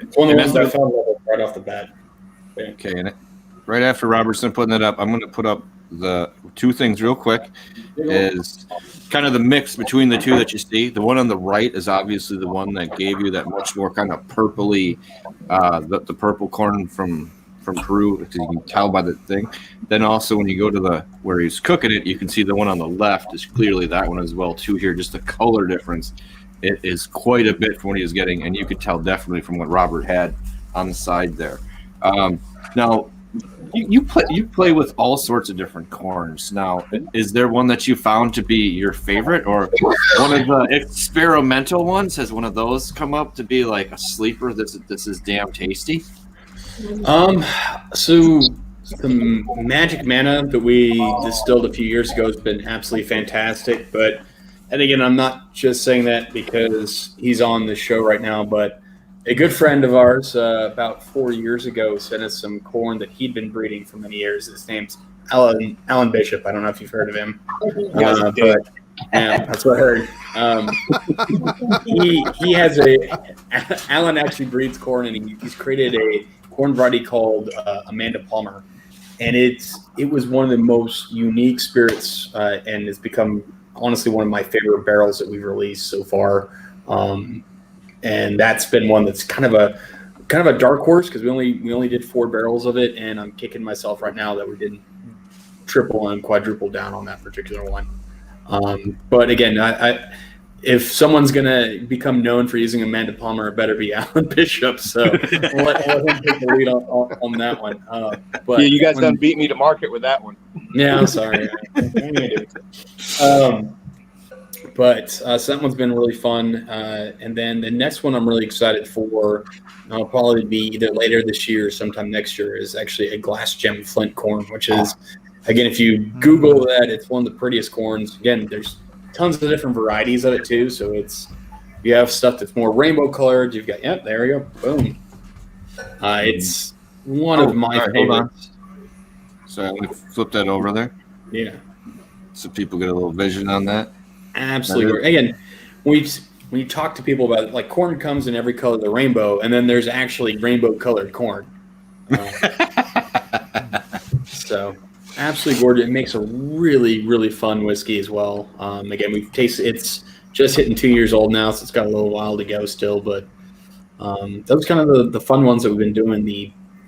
it's one of the ones that I found right off the bat. Yeah. Okay, and right after Robertson putting it up, I'm going to put up the 2 things real quick. Is kind of the mix between the 2 that you see. The one on the right is obviously the one that gave you that much more kind of purpley, the purple corn from Peru, because you can tell by the thing. Then also when you go to where he's cooking it, you can see the one on the left is clearly that one as well too. Here, just the color difference it is quite a bit from what he was getting, and you could tell definitely from what Robert had on the side there. Now, you play with all sorts of different corns. Now, is there one that you found to be your favorite, or one of the experimental ones? Has one of those come up to be like a sleeper? This is damn tasty. So the Magic Mana that we distilled a few years ago has been absolutely fantastic. But, and again, I'm not just saying that because he's on the show right now, but a good friend of ours about 4 years ago sent us some corn that he'd been breeding for many years. His name's Alan Bishop. I don't know if you've heard of him. But yeah, that's what I heard. He has Alan actually breeds corn, and he's created a corn variety called Amanda Palmer. And it was one of the most unique spirits, and it's become honestly one of my favorite barrels that we've released so far. And that's been one that's kind of a dark horse because we only did 4 barrels of it, and I'm kicking myself right now that we didn't triple and quadruple down on that particular one. But again, I if someone's gonna become known for using Amanda Palmer, it better be Alan Bishop. So let him take the lead on that one. But yeah, you guys done beat me to market with that one. Yeah, I'm sorry. But so that one's been really fun. And then the next one I'm really excited for, I'll probably be either later this year or sometime next year, is actually a glass gem flint corn, which is, again, if you Google that, it's one of the prettiest corns. Again, there's tons of different varieties of it too. So you have stuff that's more rainbow colored. You've got, there you go. Boom. It's one of my favorites. So I'm going to flip that over there. Yeah. So people get a little vision on that. Absolutely. Again, when you talk to people about it, like corn comes in every color of the rainbow, and then there's actually rainbow colored corn. So absolutely gorgeous. It makes a really, really fun whiskey as well. Again, we've tasted, it's just hitting 2 years old now, so it's got a little while to go still, but those kind of the fun ones that we've been doing.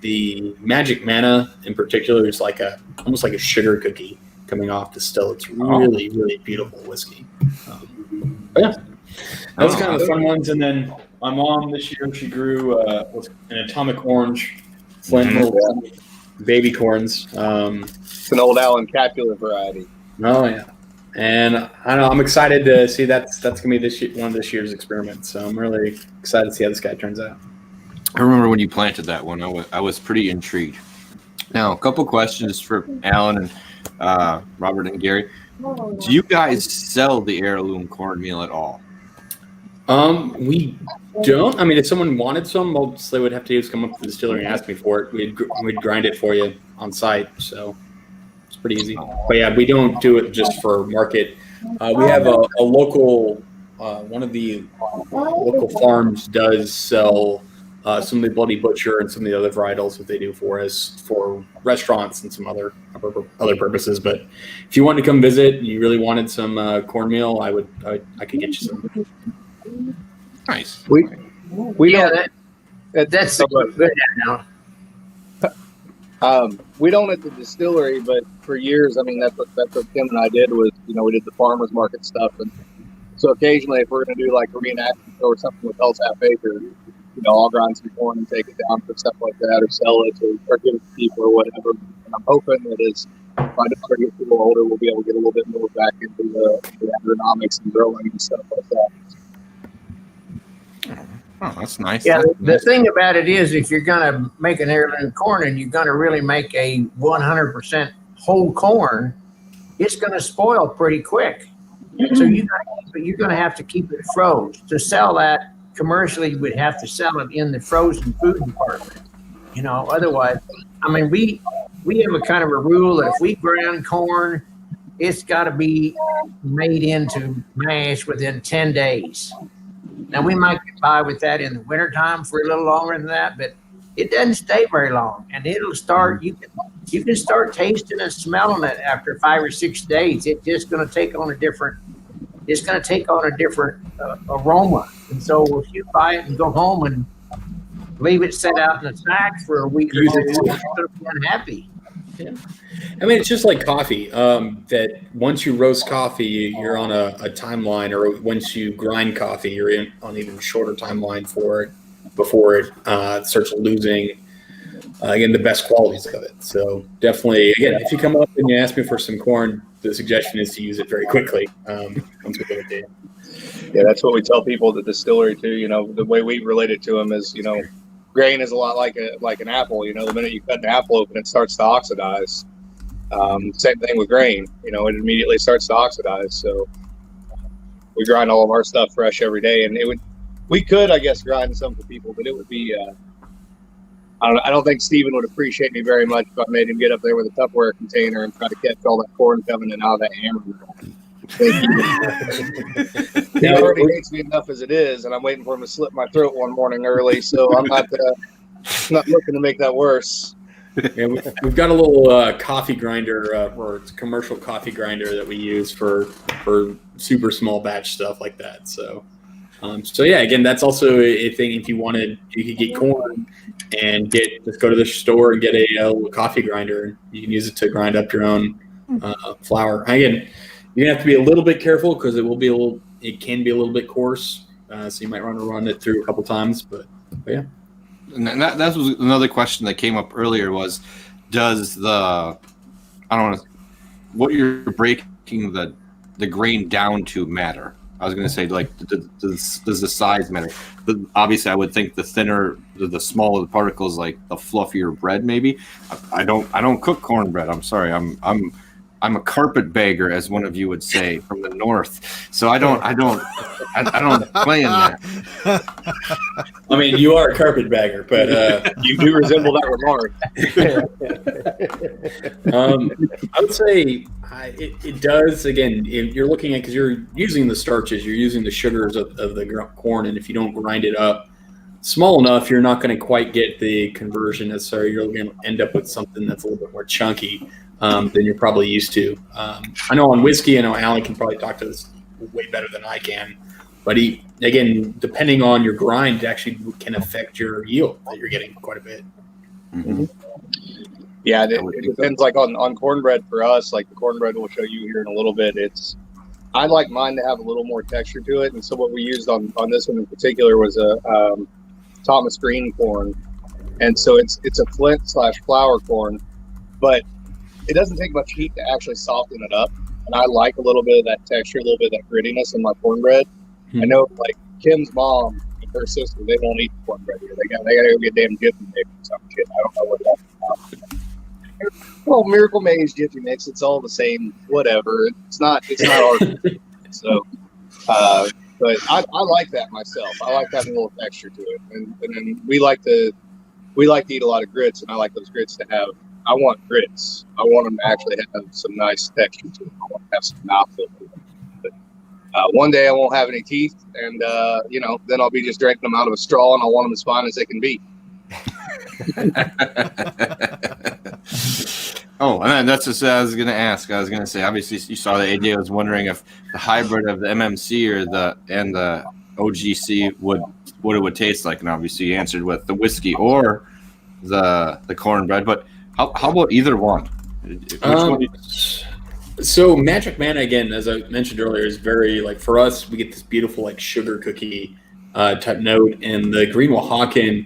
The Magic Mana in particular is like almost like a sugar cookie coming off the still. It's really, really beautiful whiskey. But yeah, that was kind of the fun ones. And then my mom this year, she grew an atomic orange, flint little baby corns. It's an old Alan Capulet variety. Oh yeah, and I don't know. I'm excited to see that's gonna be one of this year's experiments. So I'm really excited to see how this guy turns out. I remember when you planted that one. I was pretty intrigued. Now, a couple questions for Alan and Robert and Gary. Do you guys sell the heirloom cornmeal at all? We don't. I mean, if someone wanted some, they would have to come up to the distillery and ask me for it. We'd grind it for you on site, so it's pretty easy. But yeah, we don't do it just for market. We have a local, one of the local farms does sell some of the Bloody Butcher and some of the other varietals that they do for us for restaurants and some other purposes. But if you wanted to come visit and you really wanted some cornmeal, I could get you some. Nice. We That's good now. We don't at the distillery, but for years, I mean, that's what Tim and I did was, we did the farmers market stuff, and so occasionally, if we're going to do like a reenactment or something with Hell's Half Acre, I'll grind some corn and take it down for stuff like that, or sell it, or give it to people or whatever. And I'm hoping that as my daughter gets a little older, we'll be able to get a little bit more back into the agronomics and growing and stuff like that. Oh, that's nice. Yeah, the thing about it is, if you're going to make an heirloom corn and you're going to really make a 100% whole corn, it's going to spoil pretty quick. So you're going to have to keep it froze. To sell that commercially, you would have to sell it in the frozen food department. Otherwise, I mean, we have a kind of a rule that if we ground corn, it's got to be made into mash within 10 days. Now, we might get by with that in the wintertime for a little longer than that, but it doesn't stay very long. And it'll start, you can start tasting and smelling it after 5 or 6 days. It's just going to take on a different aroma. And so if you buy it and go home and leave it set out in a sack for a week or two, you're going to be unhappy. Yeah. I mean, it's just like coffee. That once you roast coffee, you're on a timeline, or once you grind coffee, you're on an even shorter timeline for it before it starts losing, again, the best qualities of it. So definitely, again, if you come up and you ask me for some corn, the suggestion is to use it very quickly. Once we get it in. Yeah, that's what we tell people at the distillery too. You know, the way we relate it to them is, you know, grain is a lot like an apple. You know, the minute you cut an apple open, it starts to oxidize. Same thing with grain. You know, it immediately starts to oxidize. So we grind all of our stuff fresh every day, and we could, I guess, grind some for people, but it would be. I don't think Steven would appreciate me very much if I made him get up there with a Tupperware container and try to catch all that corn coming in out of that hammer. He already hates me enough as it is, and I'm waiting for him to slip my throat one morning early, so I'm not looking to make that worse. Yeah, we've got a little coffee grinder, or it's a commercial coffee grinder that we use for super small batch stuff like that. So yeah, again, that's also a thing. If you wanted, you could get corn and just go to the store and get a little coffee grinder. You can use it to grind up your own flour. Again, you're gonna have to be a little bit careful because it can be a little bit coarse. So you might run it through a couple times, but yeah. And that was another question that came up earlier was, does what you're breaking the grain down to matter? I was going to say, like, does the size matter? But obviously, I would think the thinner, the smaller the particles, like the fluffier bread, maybe. I don't cook cornbread. I'm sorry. I'm a carpetbagger, as one of you would say, from the north. So I don't play in that. I mean, you are a carpetbagger, but you do resemble that remark. I would say it does. Again, if you're looking at, because you're using the starches, you're using the sugars of the corn, and if you don't grind it up small enough, you're not going to quite get the conversion necessary. You're going to end up with something that's a little bit more chunky than you're probably used to. I know on whiskey, I know Alan can probably talk to this way better than I can, but again, depending on your grind, actually can affect your yield that you're getting quite a bit. Mm-hmm. Yeah, it depends. Like on cornbread for us, like the cornbread we'll show you here in a little bit. I like mine to have a little more texture to it, and so what we used on this one in particular was a Thomas Green corn, and so it's a flint/flour corn, but it doesn't take much heat to actually soften it up, and I like a little bit of that texture, a little bit of that grittiness in my cornbread. I know, like Kim's mom and her sister, they don't eat cornbread here. They gotta go get damn Jiffy Mix or some shit. I don't know what that's about. Well, Miracle Maze, Jiffy Mix, it's all the same. Whatever. It's not our. So, but I like that myself. I like having a little texture to it, and then we like to eat a lot of grits, and I like those grits to have. I want grits. I want them to actually have some nice texture to them. I want to have some mouthful to them. But one day I won't have any teeth, and then I'll be just drinking them out of a straw, and I want them as fine as they can be. Oh, and that's just what I was going to ask. I was going to say, obviously, you saw the idea. I was wondering if the hybrid of the MMC and the OGC what it would taste like, and obviously you answered with the whiskey or the cornbread. But how about either one? Which one? So Magic Manna, again, as I mentioned earlier, is very, like, for us, we get this beautiful, like, sugar cookie type note, and the Green Oaxacan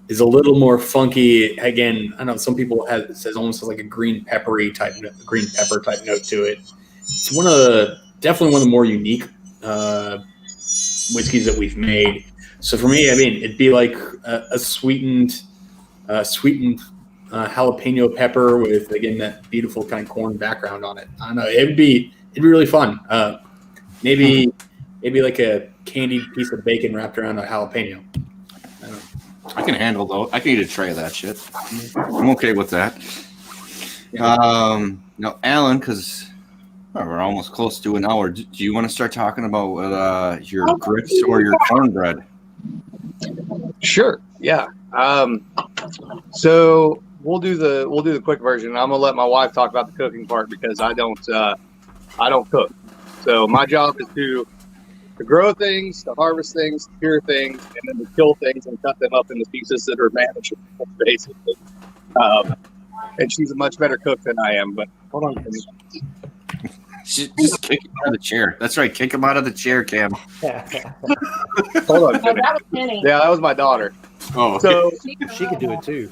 is a little more funky. Again, I know some people says almost like a green pepper type note to it. It's definitely one of the more unique whiskeys that we've made. So for me, I mean, it'd be like a sweetened jalapeno pepper with, again, that beautiful kind of corn background on it. I don't know. It'd be really fun. Maybe like a candied piece of bacon wrapped around a jalapeno. I can handle those. I can eat a tray of that shit. I'm okay with that. Now, Alan, because we're almost close to an hour. Do you want to start talking about your grits or your cornbread? Sure. Yeah. So we'll do the quick version. I'm gonna let my wife talk about the cooking part because I don't cook. So my job is to grow things, to harvest things, to cure things, and then to kill things and cut them up into pieces that are manageable, basically. and she's a much better cook than I am. But hold on. Just kick him out of the chair. That's right. Kick him out of the chair, Cam. Hold on. Oh, that was Penny. Yeah, that was my daughter. Oh, okay. So She could do it too.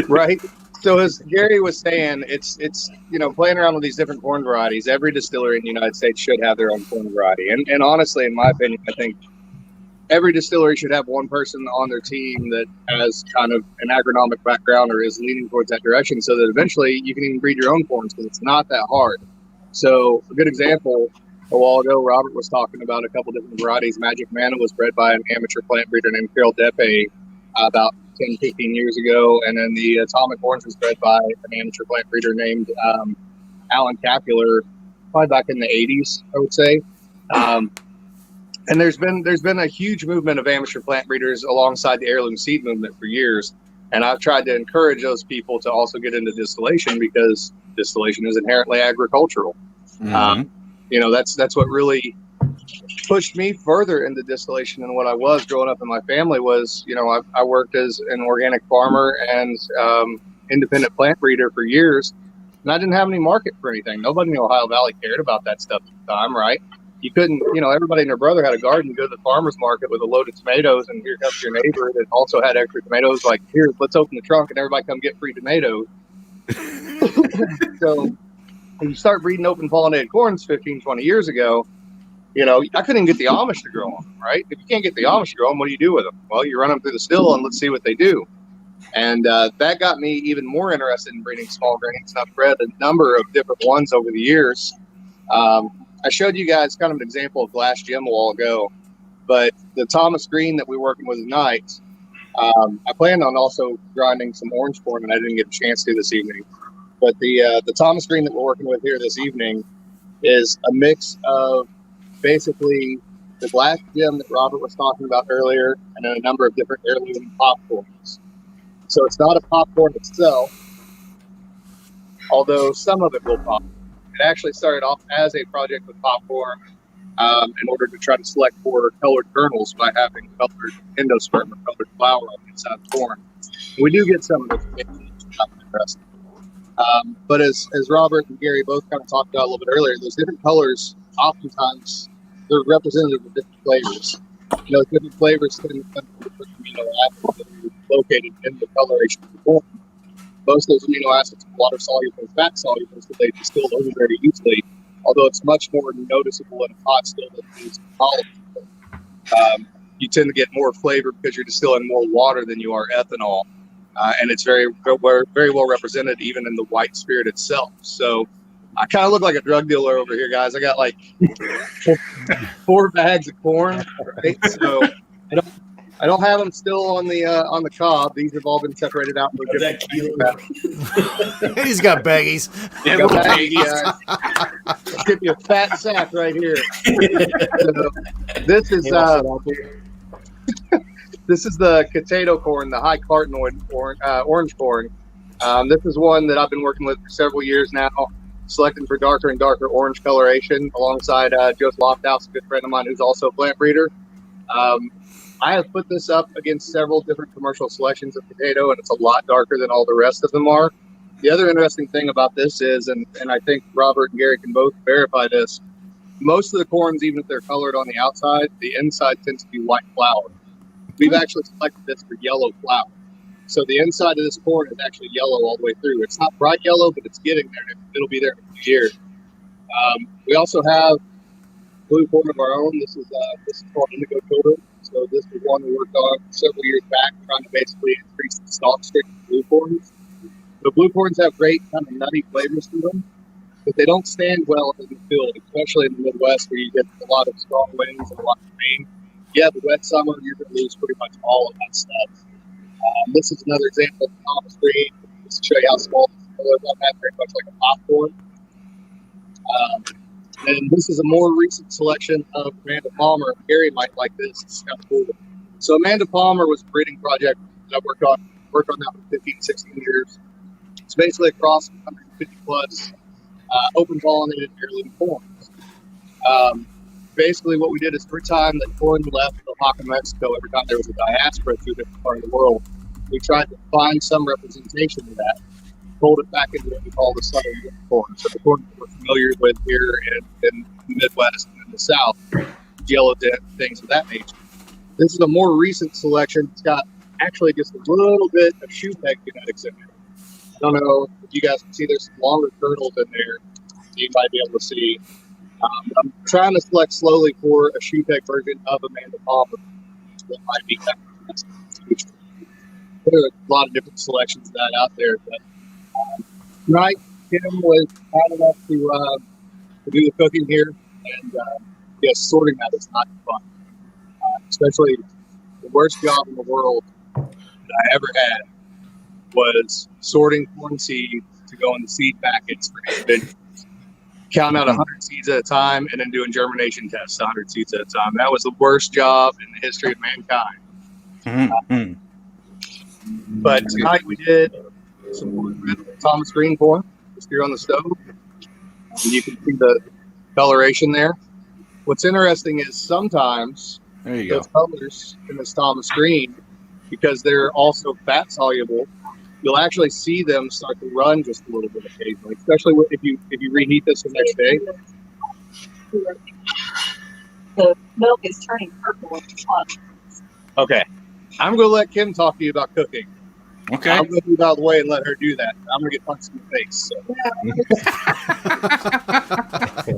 right. So as Gary was saying, it's playing around with these different corn varieties. Every distillery in the United States should have their own corn variety. And honestly, in my opinion, I think every distillery should have one person on their team that has kind of an agronomic background or is leaning towards that direction, so that eventually you can even breed your own corns, because it's not that hard. So a good example, a while ago, Robert was talking about a couple different varieties. Magic Manna was bred by an amateur plant breeder named Carol Depe about 10, 15 years ago. And then the Atomic Orange was bred by an amateur plant breeder named Alan Capular, probably back in the 80s, I would say. And there's been a huge movement of amateur plant breeders alongside the heirloom seed movement for years. And I've tried to encourage those people to also get into distillation, because distillation is inherently agricultural. Mm-hmm. That's what really pushed me further into distillation than what I was growing up in my family. Was, I worked as an organic farmer and independent plant breeder for years, and I didn't have any market for anything. Nobody in the Ohio Valley cared about that stuff at the time, right? You couldn't, everybody and their brother had a garden. You go to the farmer's market with a load of tomatoes, and here comes your neighbor that also had extra tomatoes. Like, here, let's open the trunk, and everybody come get free tomatoes. So when you start breeding open pollinated corns 15, 20 years ago, I couldn't even get the Amish to grow them, right? If you can't get the Amish to grow them, what do you do with them? Well, you run them through the still and let's see what they do. And that got me even more interested in breeding small grains. And I've bred a number of different ones over the years. I showed you guys kind of an example of Glass Gem a while ago, but the Thomas Green that we're working with tonight, I planned on also grinding some orange corn, and I didn't get a chance to this evening. But the Thomas Green that we're working with here this evening is a mix of basically the Glass Gem that Robert was talking about earlier, and then a number of different heirloom popcorns. So it's not a popcorn itself, although some of it will pop. It actually started off as a project with popcorn in order to try to select for colored kernels by having colored endosperm or colored flour on the inside of the corn. We do get some of those, which is not interesting. But as Robert and Gary both kind of talked about a little bit earlier, those different colors, oftentimes, they're representative of different flavors. Different flavors tend to come from different amino acids that are located in the coloration of the corn. Most of those amino acids are water soluble and fat soluble, so they distill over very easily, although it's much more noticeable in a pot still than it is in polymer. You tend to get more flavor because you're distilling more water than you are ethanol. And it's very, very well represented even in the white spirit itself. So I kind of look like a drug dealer over here, guys. I got like 4 bags of corn, right? So I don't have them still on the cob. These have all been separated out. He's got baggies. Yeah, Let's give you a fat sack right here. So, this is this is the potato corn, the high carotenoid orange corn. This is one that I've been working with for several years now, selecting for darker and darker orange coloration alongside Joseph Lofthouse, a good friend of mine who's also a plant breeder. I have put this up against several different commercial selections of potato, and it's a lot darker than all the rest of them are. The other interesting thing about this is, and I think Robert and Gary can both verify this, most of the corns, even if they're colored on the outside, the inside tends to be white flour. We've actually selected this for yellow flour. So the inside of this corn is actually yellow all the way through. It's not bright yellow, but it's getting there. It'll be there in a few years. We also have blue corn of our own. This is called Indigo Children. So this is one we worked on several years back, trying to basically increase the stalk strength of blue corns. The blue corns have great kind of nutty flavors to them, but they don't stand well in the field, especially in the Midwest where you get a lot of strong winds and a lot of rain. Yeah, the wet summer, you're going to lose pretty much all of that stuff. This is another example of Thomas Green, just to show you how small this color is on that, very much like a popcorn. And this is a more recent selection of Amanda Palmer. Gary might like this. It's kind of cool. So Amanda Palmer was a breeding project that I worked on that for 15, 16 years. It's basically across 150 plus open pollinated heirloom corns. Basically what we did is every time that corn left Oaxaca, Mexico, every time there was a diaspora through a different part of the world, we tried to find some representation of that. rolled it back into what we call the southern corn. So the corn that we're familiar with here in the Midwest and in the South, yellow dent, things of that nature. This is a more recent selection. It's got actually just a little bit of shoe peg genetics in there. I don't know if you guys can see there's some longer kernels in there. You might be able to see. I'm trying to select slowly for a shoe peg version of Amanda Palmer. That might be kind of, there are a lot of different selections of that out there. But tonight, Kim was kind enough to do the cooking here, and yes, sorting that is not fun. Especially the worst job in the world that I ever had was sorting corn seeds to go in the seed packets for individuals. Counting out 100 seeds at a time and then doing germination tests 100 seeds at a time. That was the worst job in the history of mankind. But tonight we did some Cornbread with Thomas Green corn just here on the stove. And you can see the coloration there. What's interesting is sometimes those colors in this Thomas Green, because they're also fat soluble, you'll actually see them start to run just a little bit occasionally, especially if you reheat this the next day. The milk is turning purple. Okay. I'm going to let Kim talk to you about cooking. Okay. I'm going to move out of the way and let her do that. I'm going to get punched in the face. So.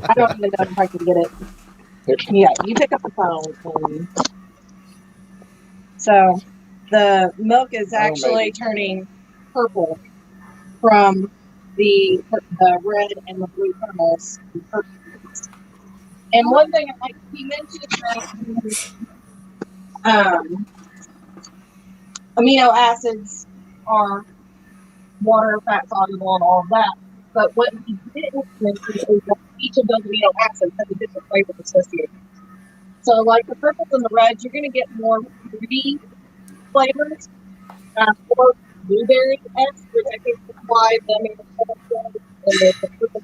I don't even know if I can get it. Yeah, you pick up the phone. So the milk is actually turning purple from the red and the blue kernels. And one thing, like he mentioned that amino acids are water, fat soluble, and all of that. But what he didn't mention is that each of those amino acids has a different flavor associated. So, like the purples and the reds, you're going to get more fruity flavors, or blueberry-esque, which I think is why the purple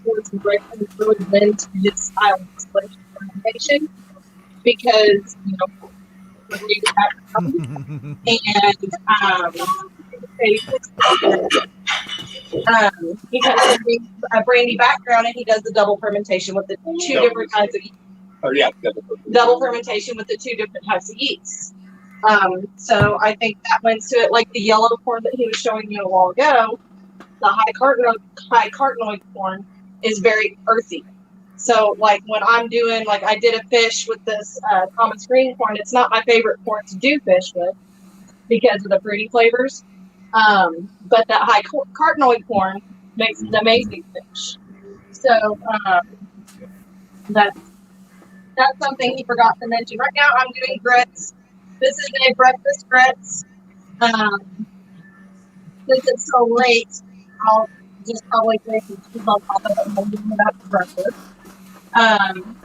corns and red corns really blend to this style of fermentation, because he has a brandy background, and he does the double fermentation with the two different kinds of yeast. Double fermentation with the two different types of yeast. So I think that lends to it, like the yellow corn that he was showing you a while ago. The high carotenoid corn is very earthy. So like when I'm doing, like I did a fish with this Thomas Green corn, it's not my favorite corn to do fish with because of the fruity flavors. But that high carotenoid corn makes an amazing fish. So that's something he forgot to mention. Right now I'm doing grits. This is a breakfast grits. Since it's so late, I'll just probably drink some cheese on top of it and we'll do that for breakfast.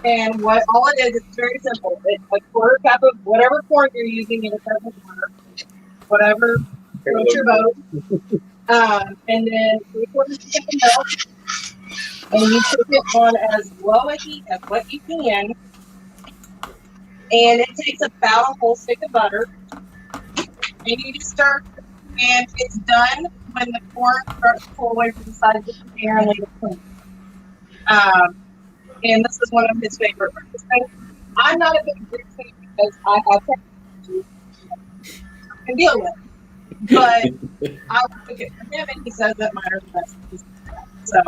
And what all it is, it's very simple. It's a quarter cup of whatever corn you're using in a cup of water, whatever floats your boat. And then 3/4 cup of milk. And you cook it on as low a heat as what you can. And it takes about a whole stick of butter. And you just stir, and it's done when the corn starts to pull away from the side of the container and leave it clean. And this is one of his favorite breakfast things. I'm not a big grits fan because I have technology I can deal with. But I will cook it for him, and he says that mine are the best. So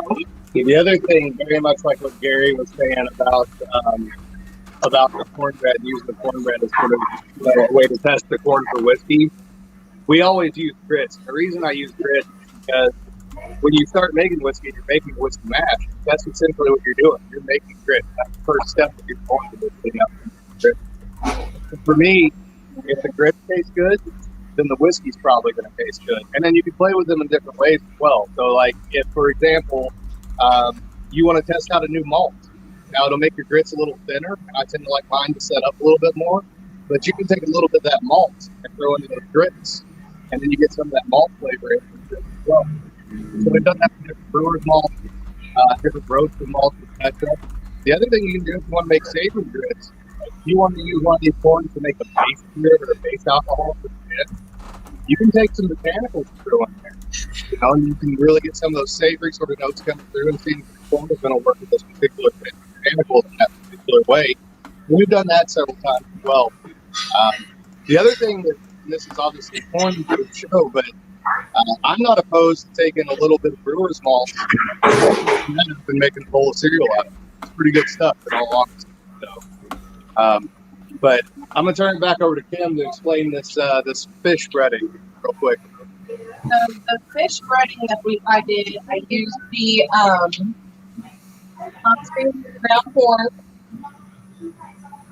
the other thing, very much like what Gary was saying about the cornbread, using the cornbread as sort of a way to test the corn for whiskey. We always use grits. The reason I use grits is because when you start making whiskey, you're making whiskey mash. That's essentially what you're doing. You're making grits. That's the first step that you're going to do. For me, if the grits taste good, then the whiskey's probably going to taste good. And then you can play with them in different ways as well. So, like, if, for example, you want to test out a new malt, now it'll make your grits a little thinner. And I tend to like mine to set up a little bit more. But you can take a little bit of that malt and throw into those grits. And then you get some of that malt flavor in it as well. So we've done that with different brewer's malt, different roasted malts, etc. The other thing you can do if you want to make savory grits, if you want to use one of these corns to make a base beer or a base alcohol for the gin, you can take some botanicals and throw in there. You know, and you can really get some of those savory sort of notes coming through, and seeing if the corn is going to work with this particular botanicals in that particular way. And we've done that several times as well. The other thing that, and this is obviously corn to the show, but I'm not opposed to taking a little bit of brewer's malt and making a bowl of cereal out of it. It's pretty good stuff, in all honesty. So, but I'm gonna turn it back over to Kim to explain this this fish breading real quick. The fish breading that I did, I used the concentrated ground pork,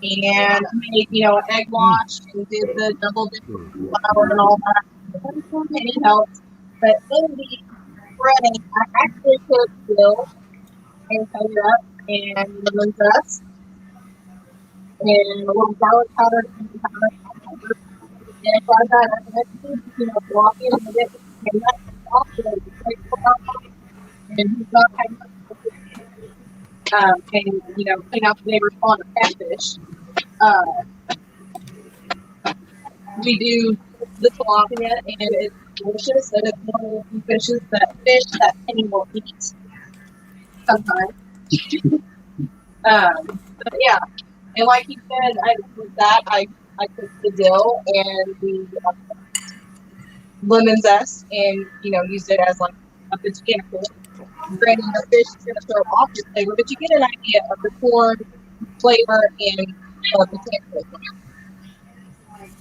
and made, an egg wash and did the double dip flour and all that. And it helped. But in the breading, I actually put dill and cut it up, and lemon zest, and a little garlic powder, and I fried that up, and block it a bit, and that's also and he's not and clean out the neighbor's pond of catfish. We do the tilapia, and it's delicious, and it's one of the few fishes that Penny will eat sometimes. But yeah, and like you said, I took the dill and the lemon zest, and used it as like a botanical. Granted, the fish is going to throw off your flavor, but you get an idea of the corn flavor and botanical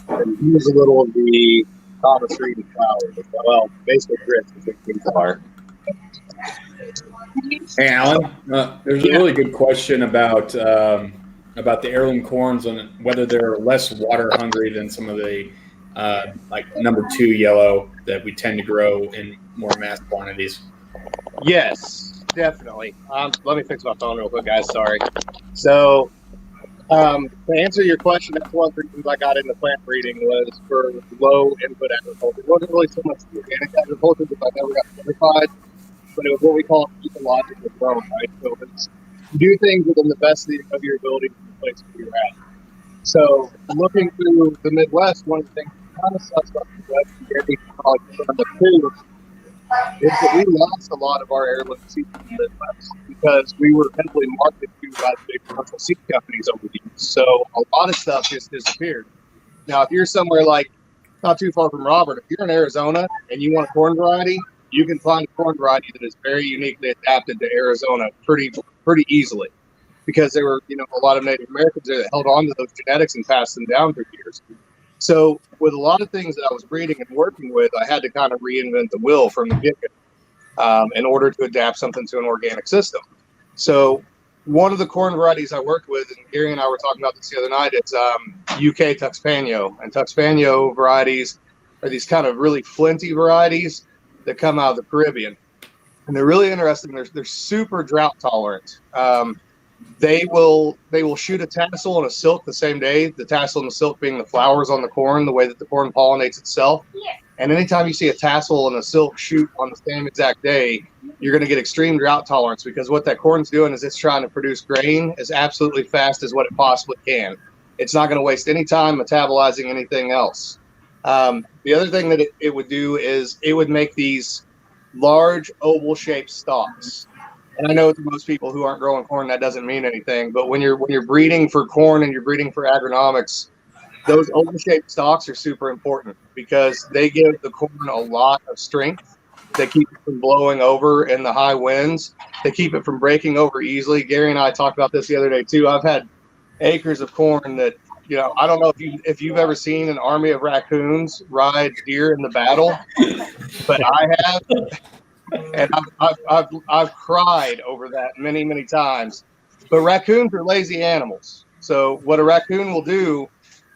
flavor. Use a little of the Thomas Reed flour. Well, basically grits, I think things are. Hey, Alan, there's a really good question about the heirloom corns and whether they're less water hungry than some of the like number 2 yellow that we tend to grow in more mass quantities. Yes, definitely. Let me fix my phone real quick, guys. Sorry. So, to answer your question, that's one of the reasons I got into plant breeding was for low input agriculture. It wasn't really so much organic agriculture because I never got certified, but it was what we call ecological growth, right? So it's do things within the best of your ability in the place where you're at. So looking through the Midwest, one of the things that kind of sucks about the Midwest, Gary probably from the too, is that we lost a lot of our heirloom seeds in the Midwest because we were heavily marketed to by the big commercial seed companies over the years. So a lot of stuff just disappeared. Now, if you're somewhere like not too far from Robert, if you're in Arizona and you want a corn variety, you can find a corn variety that is very uniquely adapted to Arizona pretty easily, because there were a lot of Native Americans there that held on to those genetics and passed them down for years. So with a lot of things that I was breeding and working with, I had to kind of reinvent the wheel from the get-go in order to adapt something to an organic system. So one of the corn varieties I worked with, and Gary and I were talking about this the other night, it's UK Tuxpanyo. And Tuxpanyo varieties are these kind of really flinty varieties that come out of the Caribbean. And they're really interesting. They're super drought tolerant. They will shoot a tassel and a silk the same day, the tassel and the silk being the flowers on the corn, the way that the corn pollinates itself. Yeah. And anytime you see a tassel and a silk shoot on the same exact day, you're going to get extreme drought tolerance, because what that corn's doing is it's trying to produce grain as absolutely fast as what it possibly can. It's not going to waste any time metabolizing anything else. The other thing that it would do is it would make these large oval-shaped stalks. And I know to most people who aren't growing corn, that doesn't mean anything. But when you're breeding for corn and you're breeding for agronomics, those oval-shaped stalks are super important because they give the corn a lot of strength. They keep it from blowing over in the high winds. They keep it from breaking over easily. Gary and I talked about this the other day too. I've had acres of corn that, I don't know if you've ever seen an army of raccoons ride deer in the battle, but I have. And I've cried over that many, many times. But raccoons are lazy animals. So what a raccoon will do,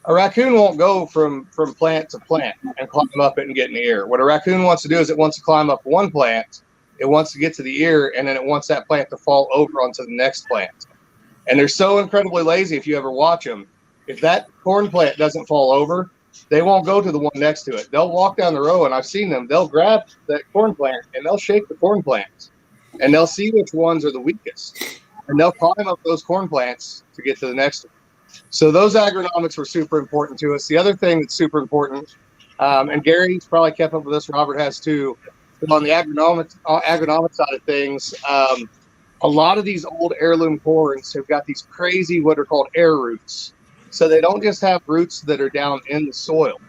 a raccoon won't go from plant to plant and climb up it and get in the ear. What a raccoon wants to do is it wants to climb up one plant, it wants to get to the ear, and then it wants that plant to fall over onto the next plant. And they're so incredibly lazy if you ever watch them. If that corn plant doesn't fall over, they won't go to the one next to it. They'll walk down the row, and I've seen them. They'll grab that corn plant, and they'll shake the corn plants, and they'll see which ones are the weakest, and they'll climb up those corn plants to get to the next one. So those agronomics were super important to us. The other thing that's super important, and Gary's probably kept up with this, Robert has too, But on the agronomic side of things, a lot of these old heirloom corns have got these crazy what are called air roots. So they don't just have roots that are down in the soil.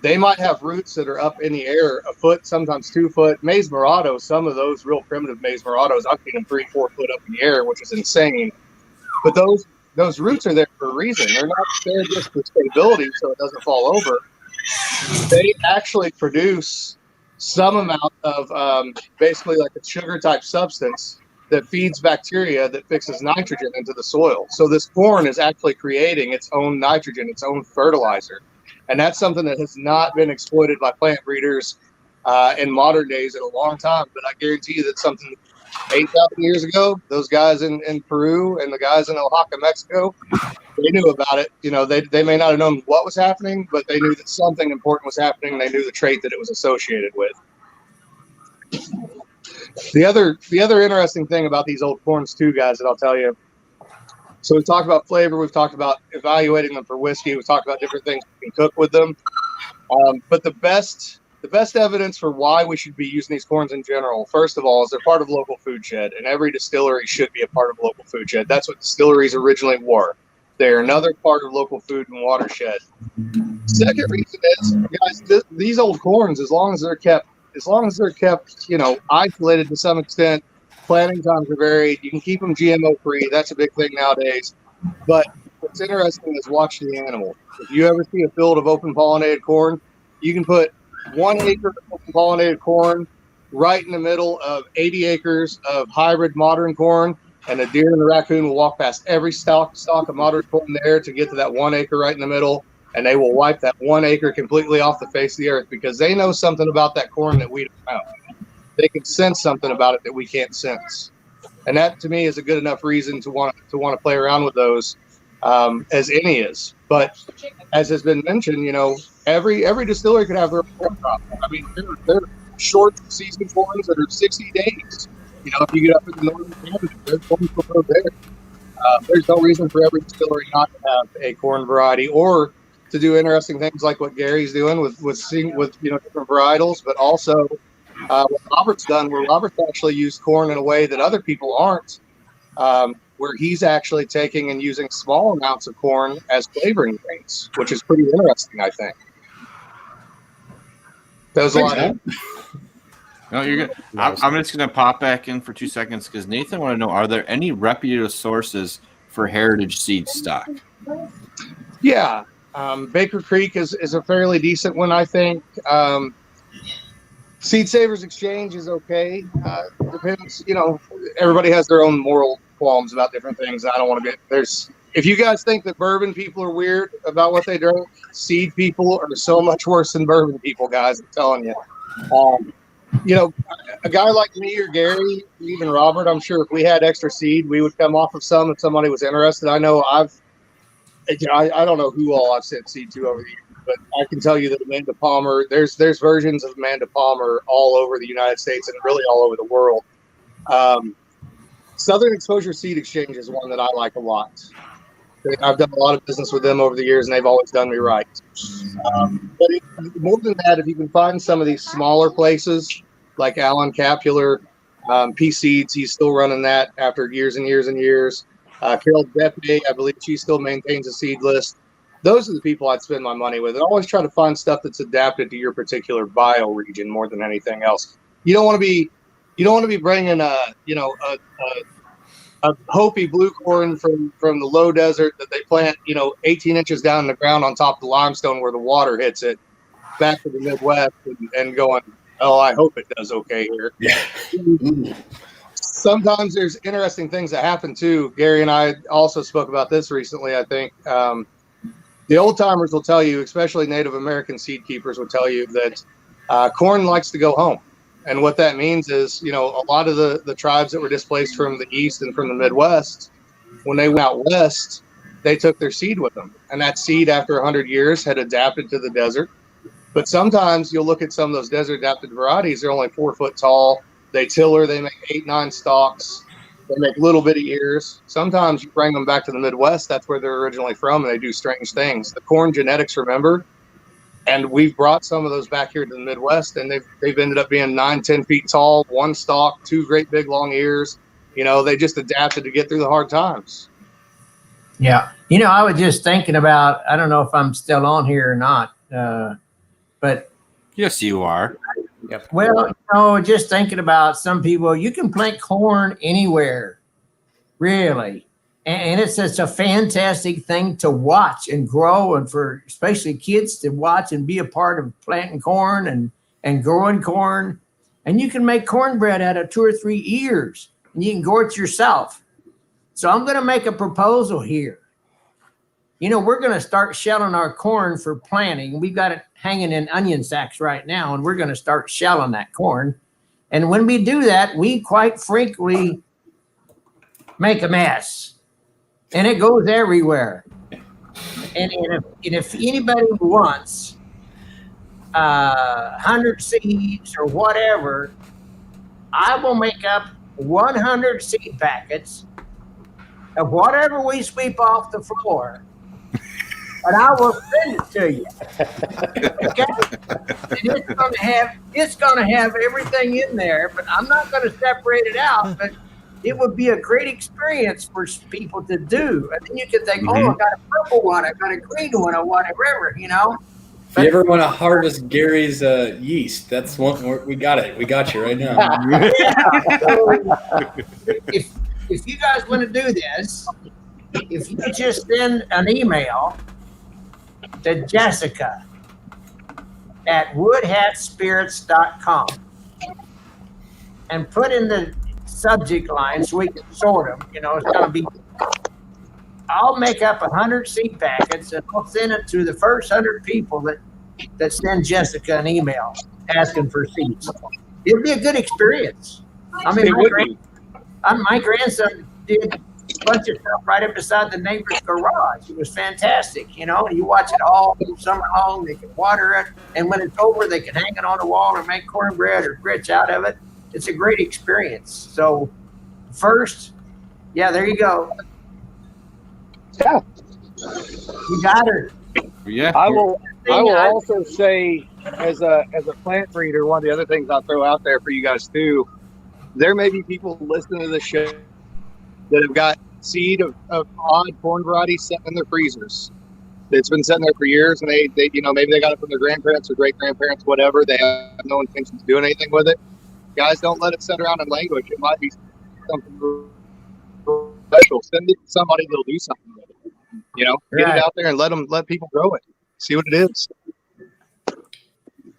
They might have roots that are up in the air, a foot, sometimes 2 foot. Maize Morato, some of those real primitive Maize Moratos, I've seen them 3-4 foot up in the air, which is insane. But those roots are there for a reason. They're not there just for stability so it doesn't fall over. They actually produce some amount of basically like a sugar type substance that feeds bacteria that fixes nitrogen into the soil. So this corn is actually creating its own nitrogen, its own fertilizer. And that's something that has not been exploited by plant breeders in modern days in a long time. But I guarantee you that's something 8,000 years ago, those guys in Peru and the guys in Oaxaca, Mexico, they knew about it. You know, they may not have known what was happening, but they knew that something important was happening. They knew the trait that it was associated with. The other interesting thing about these old corns too, guys, that I'll tell you. So we've talked about flavor. We've talked about evaluating them for whiskey. We've talked about different things we can cook with them. But the best evidence for why we should be using these corns in general, first of all, is they're part of local food shed, and every distillery should be a part of local food shed. That's what distilleries originally were. They're another part of local food and watershed. Second reason is, guys, these old corns, as long as they're kept, you know, isolated to some extent, planting times are varied. You can keep them GMO free. That's a big thing nowadays. But what's interesting is watch the animal. If you ever see a field of open pollinated corn, you can put 1 acre of open pollinated corn right in the middle of 80 acres of hybrid modern corn, and the deer and the raccoon will walk past every stalk of modern corn there to get to that 1 acre right in the middle, and they will wipe that 1 acre completely off the face of the earth because they know something about that corn that we don't know. They can sense something about it that we can't sense, and that to me is a good enough reason to want to play around with those, as any is. But as has been mentioned, you know, every distillery could have their own corn crop. I mean, they're short season corns that are 60 days. You know, if you get up in the northern Canada, there's corn grow there. There's no reason for every distillery not to have a corn variety or to do interesting things like what Gary's doing with you know, different varietals, but also what Robert's done, where Robert's actually used corn in a way that other people aren't, where he's actually taking and using small amounts of corn as flavoring grains, which is pretty interesting, I think. That was a lot. No, you're good. I'm just going to pop back in for 2 seconds because Nathan want to know, are there any reputable sources for heritage seed stock? Yeah. Baker Creek is a fairly decent one, I think. Seed Savers Exchange is okay. Depends, you know, everybody has their own moral qualms about different things. I don't want to be if you guys think that bourbon people are weird about what they drink, seed people are so much worse than bourbon people, guys. I'm telling you. You know, a guy like me or Gary, even Robert, I'm sure if we had extra seed, we would come off of some if somebody was interested. I know I don't know who all I've sent seed to over the years, but I can tell you that Amanda Palmer, there's versions of Amanda Palmer all over the United States and really all over the world. Southern Exposure Seed Exchange is one that I like a lot. I've done a lot of business with them over the years, and they've always done me right. But more than that, if you can find some of these smaller places like Alan Capular, P Seeds, he's still running that after years and years and years. Carol Deputy, I believe she still maintains a seed list. Those are the people I'd spend my money with. I always try to find stuff that's adapted to your particular bioregion more than anything else. You don't want to be bringing a Hopi blue corn from the low desert that they plant, 18 inches down in the ground on top of the limestone where the water hits it, back to the Midwest and going, oh, I hope it does okay here. Yeah. Sometimes there's interesting things that happen too. Gary and I also spoke about this recently. I think the old timers will tell you, especially Native American seed keepers will tell you that corn likes to go home. And what that means is, a lot of the tribes that were displaced from the East and from the Midwest, when they went out West, they took their seed with them. And that seed, after 100 years, had adapted to the desert. But sometimes you'll look at some of those desert adapted varieties, they're only 4 foot tall. They tiller, they make 8-9 stalks. They make little bitty ears. Sometimes you bring them back to the Midwest. That's where they're originally from, and they do strange things. The corn genetics, remember, And we've brought some of those back here to the Midwest, and they've ended up being 9-10 feet tall, one stalk, two great big long ears. They just adapted to get through the hard times. Yeah. I was just thinking about, I don't know if I'm still on here or not, but. Yes, you are. Yep. Well, just thinking about some people, you can plant corn anywhere, really. And it's a fantastic thing to watch and grow, and for especially kids to watch and be a part of planting corn and growing corn. And you can make cornbread out of 2 or 3 ears, and you can grow it yourself. So I'm going to make a proposal here. We're going to start shelling our corn for planting. We've got it hanging in onion sacks right now, and we're going to start shelling that corn. And when we do that, we quite frankly make a mess. And it goes everywhere. And if anybody wants 100 seeds or whatever, I will make up 100 seed packets of whatever we sweep off the floor, and I will send it to you. Okay? And it's gonna have everything in there, but I'm not gonna separate it out. But it would be a great experience for people to do. And then you can think, oh, I got a purple one, I got a green one, or whatever, If you ever want to harvest Gary's yeast, that's one. We got it. We got you right now. So, if you guys want to do this, if you just send an email to Jessica at woodhatspirits.com and put in the subject line so we can sort them, it's going to be, I'll make up 100 seed packets and I'll send it to the first 100 people that send Jessica an email asking for seeds. It'll be a good experience. My grandson did a bunch of stuff right up beside the neighbor's garage. It was fantastic, and you watch it all summer long. They can water it, and when it's over, they can hang it on the wall and make cornbread or grits out of it. It's a great experience. So first, there you go. Yeah. You got her. Yeah. I will also say, as a plant breeder, one of the other things I'll throw out there for you guys too, there may be people listening to the show that have got seed of odd corn varieties sitting in their freezers. It's been sitting there for years, and they maybe they got it from their grandparents or great grandparents, whatever. They have no intention of doing anything with it. Guys, don't let it sit around in language. It might be something special. Send it to somebody that'll do something with it. Get it out there and let people grow it. See what it is.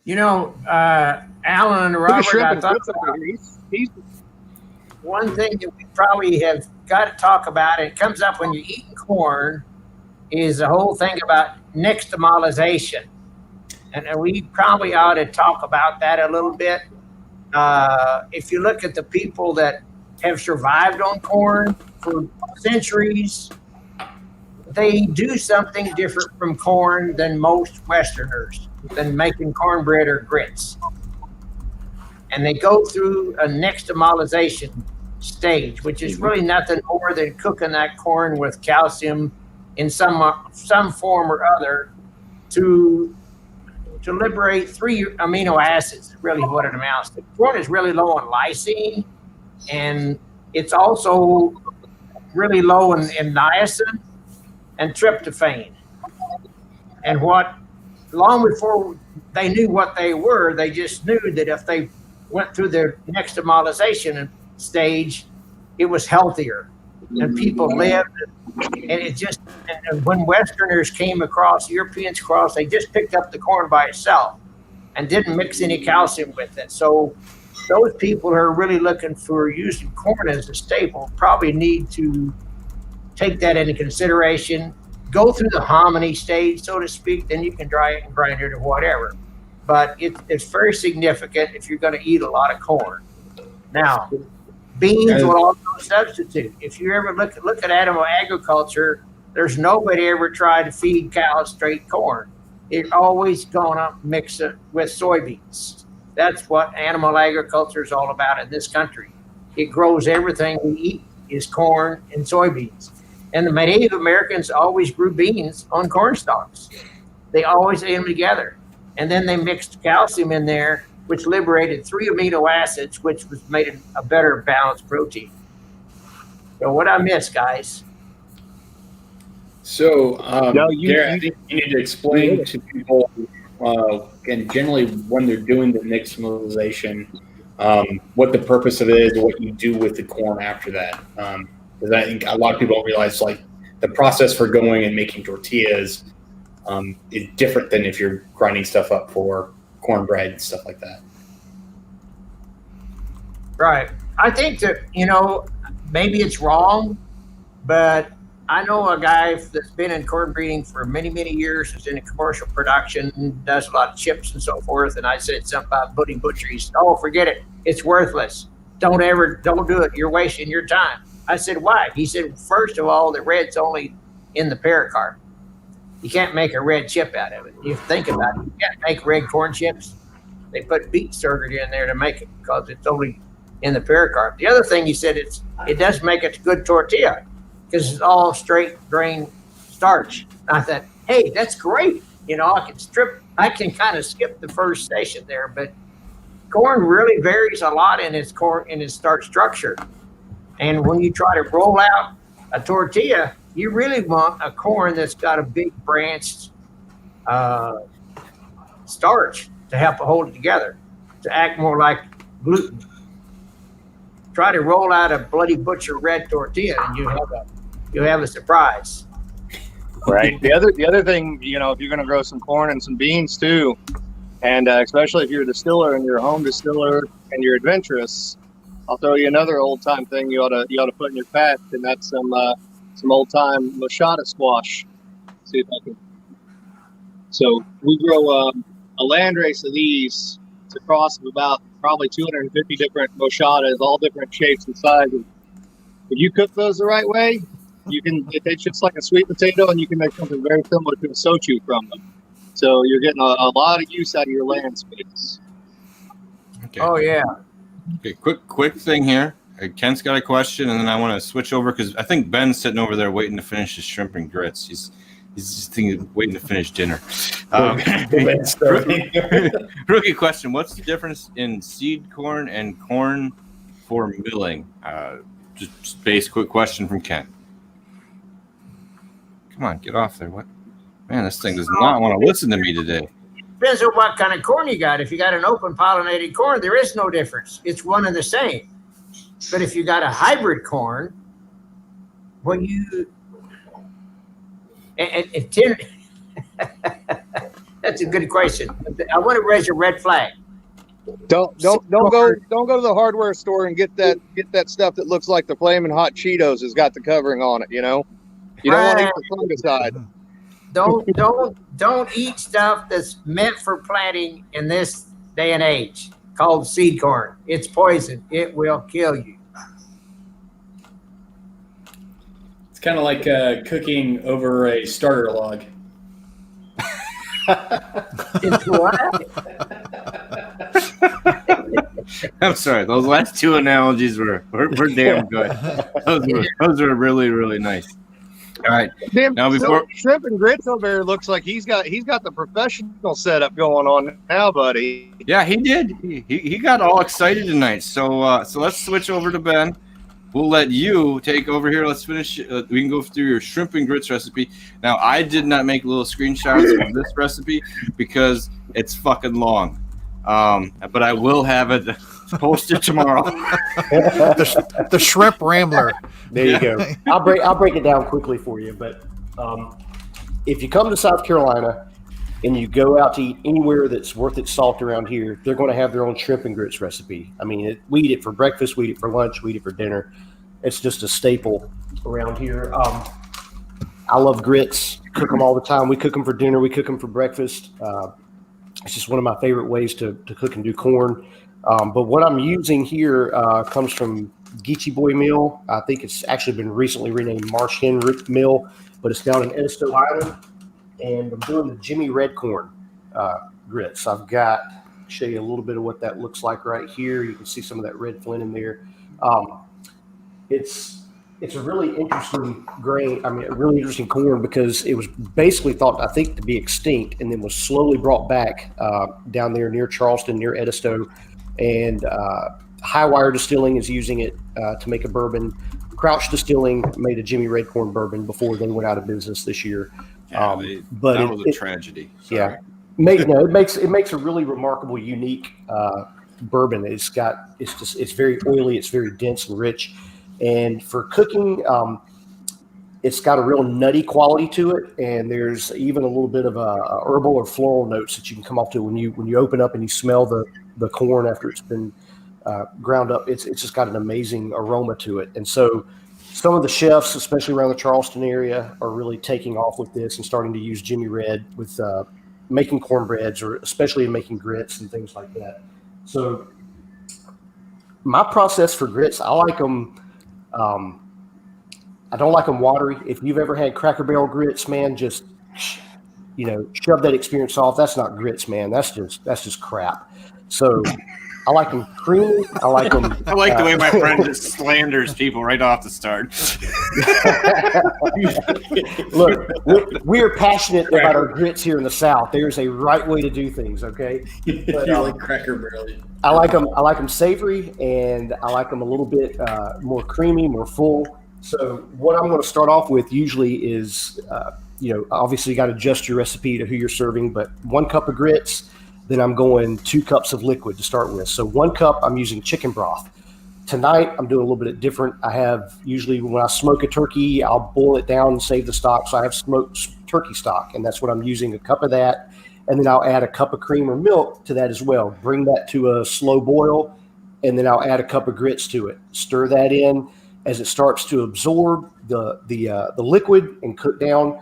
Alan and Robert, I thought he's one thing that we probably have got to talk about, and it comes up when you're eating corn, is the whole thing about nixtamalization. And we probably ought to talk about that a little bit. If you look at the people that have survived on corn for centuries, they do something different from corn than most Westerners, than making cornbread or grits. And they go through a nixtamalization stage, which is really nothing more than cooking that corn with calcium in some form or other to liberate 3 amino acids, really what it amounts to. Corn is really low on lysine, and it's also really low in niacin and tryptophan. And long before they knew what they were, they just knew that if they went through their nixtamalization stage, it was healthier and people lived. And when Westerners came across, Europeans across, they just picked up the corn by itself and didn't mix any calcium with it. So those people who are really looking for using corn as a staple probably need to take that into consideration, go through the hominy stage, so to speak, then you can dry it and grind it or whatever. But it's very significant if you're going to eat a lot of corn. Now, beans will also substitute. If you ever look at animal agriculture, there's nobody ever tried to feed cows straight corn. It's always going to mix it with soybeans. That's what animal agriculture is all about in this country. It grows everything we eat is corn and soybeans. And the Native Americans always grew beans on corn stalks. They always ate them together. and then they mixed calcium in there, which liberated 3 amino acids, which was made a better balanced protein. So what I miss, guys? So, Gary, I think you need to explain to people, and generally when they're doing the nixtamalization, what the purpose of it is, and what you do with the corn after that. Because I think a lot of people don't realize, like, the process for going and making tortillas is different than if you're grinding stuff up for cornbread and stuff like that. Right. I think that, maybe it's wrong, but I know a guy that's been in corn breeding for many, many years, who's in commercial production, does a lot of chips and so forth. And I said something about butcheries. Oh, forget it. It's worthless. Don't do it. You're wasting your time. I said, why? He said, first of all, the red's only in the pericarp. You can't make a red chip out of it. You think about it. You can't make red corn chips. They put beet starter in there to make it because it's only in the pericarp. The other thing he said, it does make it a good tortilla because it's all straight grain starch. And I thought, hey, that's great. I can kind of skip the first station there, but corn really varies a lot in its starch structure. And when you try to roll out a tortilla, you really want a corn that's got a big branched starch to help hold it together, to act more like gluten. Try to roll out a bloody butcher red tortilla, and you have a surprise. Right. The other thing, if you're going to grow some corn and some beans too, and especially if you're a distiller and you're a home distiller and you're adventurous, I'll throw you another old time thing you ought to put in your pack, and that's some old time moshada squash. See if I can. So we grow a land race of these. It's a cross of about probably 250 different moshadas, all different shapes and sizes. If you cook those the right way, it tastes just like a sweet potato, and you can make something very similar to a sochu from them. So you're getting a lot of use out of your land space. Okay. Oh yeah. Okay, quick thing here. Kent's got a question, and then I want to switch over because I think Ben's sitting over there waiting to finish his shrimp and grits. He's just waiting to finish dinner. Rookie question: what's the difference in seed corn and corn for milling? Just base quick question from Kent. Come on, get off there. What? Man, this thing does not want to listen to me today. Depends on what kind of corn you got. If you got an open pollinated corn, there is no difference. It's one and the same. But if you got a hybrid corn, that's a good question. I want to raise a red flag. Don't go to the hardware store and get that stuff that looks like the Flamin' Hot Cheetos has got the covering on it. You don't want to eat the fungicide. Don't eat stuff that's meant for planting in this day and age called seed corn. It's poison. It will kill you. It's kind of like cooking over a starter log. It's what? I'm sorry. Those last two analogies were damn good. Those were really, really nice. All right. Damn, now before shrimp and grits over there looks like he's got the professional setup going on now, buddy. Yeah, he did. He got all excited tonight. So let's switch over to Ben. We'll let you take over here. Let's finish. We can go through your shrimp and grits recipe. Now, I did not make little screenshots of this recipe because it's fucking long. But I will have it posted tomorrow. the shrimp rambler. There you go. I'll break it down quickly for you. But if you come to South Carolina and you go out to eat anywhere that's worth its salt around here, they're going to have their own shrimp and grits recipe. I mean, we eat it for breakfast, we eat it for lunch, we eat it for dinner. It's just a staple around here. I love grits. Cook them all the time. We cook them for dinner. We cook them for breakfast. It's just one of my favorite ways to cook and do corn. But what I'm using here comes from Geechee Boy Mill. I think it's actually been recently renamed Marsh Hen Mill, but it's down in Edisto Island. And I'm doing the Jimmy Red Corn grits. I've got, show you a little bit of what that looks like right here. You can see some of that red flint in there. It's it's a really interesting grain. I mean, a really interesting corn because it was basically thought, I think, to be extinct, and then was slowly brought back down there near Charleston, near Edisto, and Highwire Distilling is using it to make a bourbon. Crouch Distilling made a Jimmy Red Corn bourbon before they went out of business this year. Yeah, but that was a tragedy. Sorry. Yeah, it makes a really remarkable, unique bourbon. It's very oily, it's very dense and rich, and for cooking, it's got a real nutty quality to it. And there's even a little bit of a herbal or floral notes that you can come off to when you open up and you smell the corn after it's been ground up. It's just got an amazing aroma to it. And so some of the chefs, especially around the Charleston area, are really taking off with this and starting to use Jimmy Red with making cornbreads, or especially in making grits and things like that. So my process for grits, I like them. I don't like them watery. If you've ever had Cracker Barrel grits, man, just shove that experience off. That's not grits, man. That's just crap. So I like them creamy. I like them. I like the way my friend just slanders people right off the start. Look, we are passionate about our grits here in the South. There's a right way to do things, okay? But, you like Cracker Barrel. I like them savory, and I like them a little bit more creamy, more full. So what I'm going to start off with usually is, obviously you got to adjust your recipe to who you're serving, but 1 cup of grits. Then I'm going 2 cups of liquid to start with. So 1 cup, I'm using chicken broth. Tonight, I'm doing a little bit different. I have usually when I smoke a turkey, I'll boil it down and save the stock. So I have smoked turkey stock, and that's what I'm using, a cup of that. And then I'll add a cup of cream or milk to that as well. Bring that to a slow boil, and then I'll add a cup of grits to it. Stir that in. As it starts to absorb the liquid and cook down,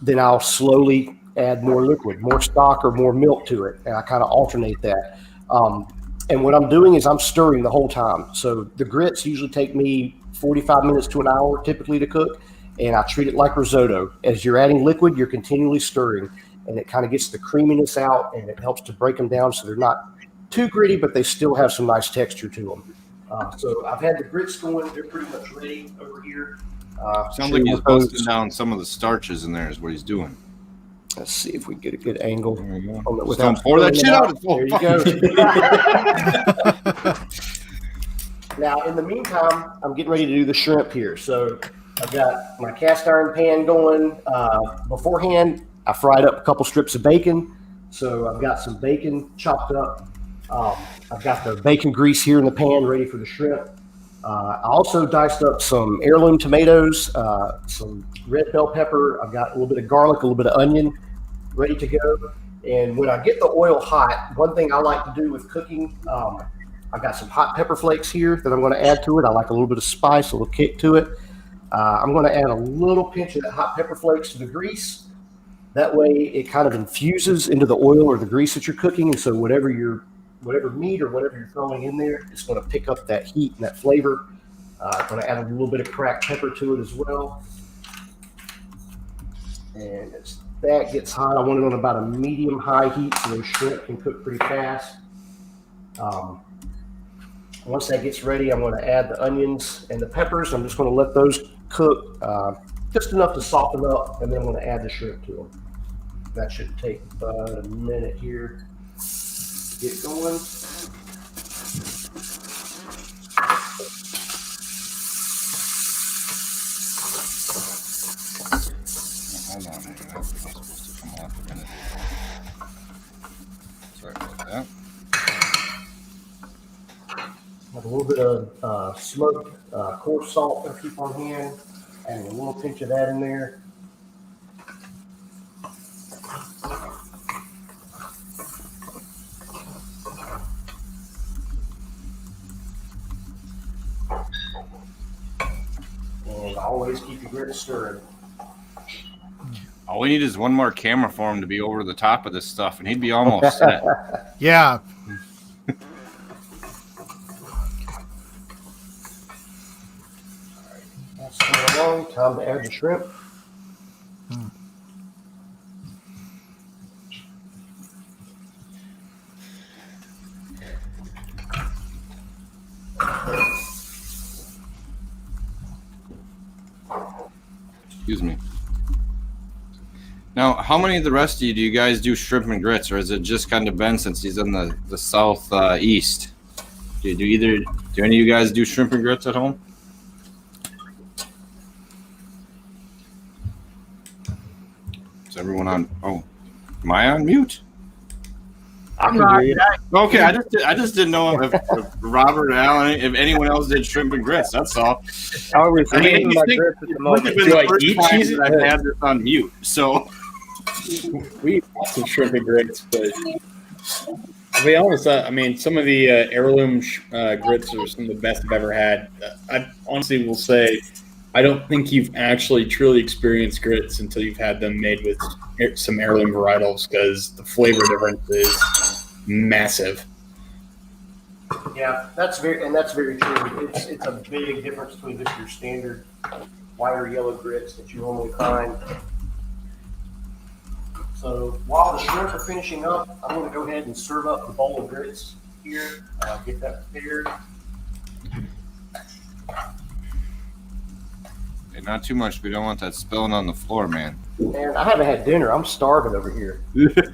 then I'll slowly add more liquid, more stock or more milk to it. And I kind of alternate that. And what I'm doing is I'm stirring the whole time. So the grits usually take me 45 minutes to an hour typically to cook. And I treat it like risotto. As you're adding liquid, you're continually stirring, and it kind of gets the creaminess out, and it helps to break them down so they're not too gritty, but they still have some nice texture to them. So I've had the grits going. They're pretty much ready over here. Sounds like he's busting down some of the starches in there is what he's doing. Let's see if we can get a good angle. There you go. Without pour that shit out. There you go. Now, in the meantime, I'm getting ready to do the shrimp here. So I've got my cast iron pan going. Beforehand, I fried up a couple strips of bacon. So I've got some bacon chopped up. I've got the bacon grease here in the pan ready for the shrimp. I also diced up some heirloom tomatoes, some red bell pepper. I've got a little bit of garlic, a little bit of onion ready to go. And when I get the oil hot, one thing I like to do with cooking, I've got some hot pepper flakes here that I'm going to add to it. I like a little bit of spice, a little kick to it. I'm going to add a little pinch of that hot pepper flakes to the grease. That way it kind of infuses into the oil or the grease that you're cooking. And so whatever meat or whatever you're throwing in there, it's going to pick up that heat and that flavor. I'm going to add a little bit of cracked pepper to it as well. And as that gets hot, I want it on about a medium high heat so those shrimp can cook pretty fast. Once that gets ready, I'm going to add the onions and the peppers. I'm just going to let those cook just enough to soften up, and then I'm going to add the shrimp to them. That should take about a minute here to get going. Hold on, that's supposed to come off a minute. Sorry about that. Have a little bit of smoked coarse salt to keep on hand, and a little pinch of that in there. And always keep your grits stirring. All we need is one more camera for him to be over the top of this stuff, and he'd be almost set. Yeah. That's coming along. Time to add the shrimp. Excuse me. Now, how many of the rest of you do you guys do shrimp and grits, or is it just kind of Ben since he's in the southeast? Do any of you guys do shrimp and grits at home? Is everyone on? Oh, am I on mute? I'm not. Okay, I just didn't know if Robert, Alan, if anyone else did shrimp and grits. That's all. I was eating my think grits at the moment. do I eat cheese? I've had this on mute, so We eat lots of shrimp and grits, but to be honest, I mean, some of the heirloom grits are some of the best I've ever had. I honestly will say, I don't think you've actually truly experienced grits until you've had them made with some heirloom varietals, because the flavor difference is massive. Yeah, that's very true. It's a big difference between just your standard white or yellow grits that you normally find. So while the shrimp are finishing up, I'm going to go ahead and serve up the bowl of grits here. Get that prepared. hey, not too much. We don't want that spilling on the floor, man. Man, I haven't had dinner. I'm starving over here.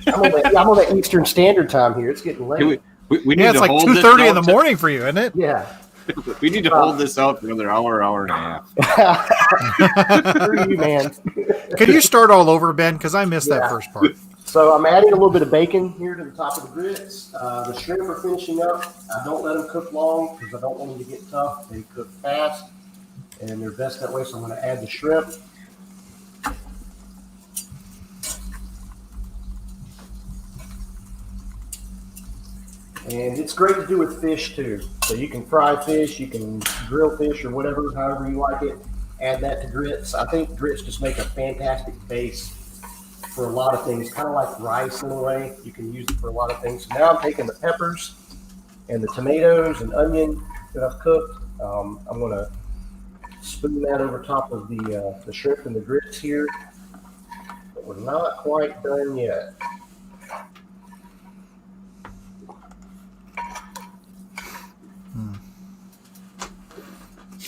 I'm on that Eastern Standard Time here. It's getting late. We need Yeah, it's to like hold 2:30 in the this out morning for you, isn't it? Yeah. We need to hold this out for another hour and a half. For you, man. Can you start all over, Ben? Because I missed that first part. So I'm adding a little bit of bacon here to the top of the grits. The shrimp are finishing up. I don't let them cook long because I don't want them to get tough. They cook fast, and they're best that way. So I'm going to add the shrimp. And it's great to do with fish too. So you can fry fish, you can grill fish or whatever, however you like it. Add that to grits. I think grits just make a fantastic base for a lot of things, kind of like rice in a way. You can use it for a lot of things. So now I'm taking the peppers and the tomatoes and onion that I've cooked. I'm going to spoon that over top of the shrimp and the grits here. But we're not quite done yet.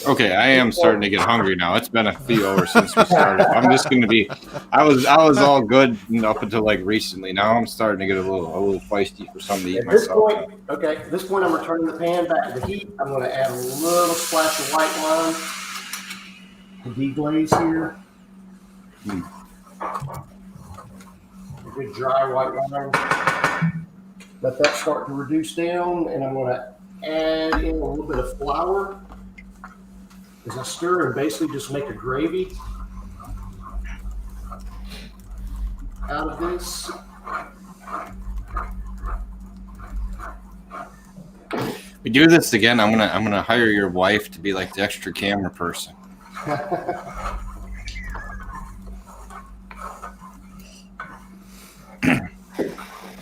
Okay, I am starting to get hungry now. It's been a few hours since we started. I'm just going to be. I was all good up until like recently. Now I'm starting to get a little feisty for something to eat myself. At this point, I'm returning the pan back to the heat. I'm going to add a little splash of white wine to deglaze here. A good dry white wine. Let that start to reduce down, and I'm going to add in a little bit of flour as I stir and basically just make a gravy out of this. We do this again. I'm gonna hire your wife to be like the extra camera person.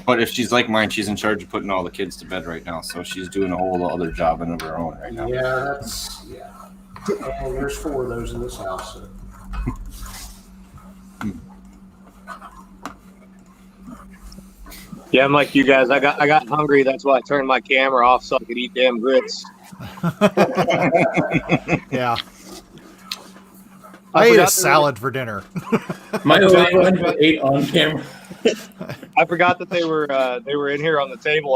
But if she's like mine, she's in charge of putting all the kids to bed right now, so she's doing a whole other job of her own right now. Yeah, and there's 4 of those in this house. So. Yeah, I'm like you guys. I got hungry. That's why I turned my camera off so I could eat damn grits. Yeah. I ate a salad for dinner. My wife ate on camera. I forgot that they were in here on the table.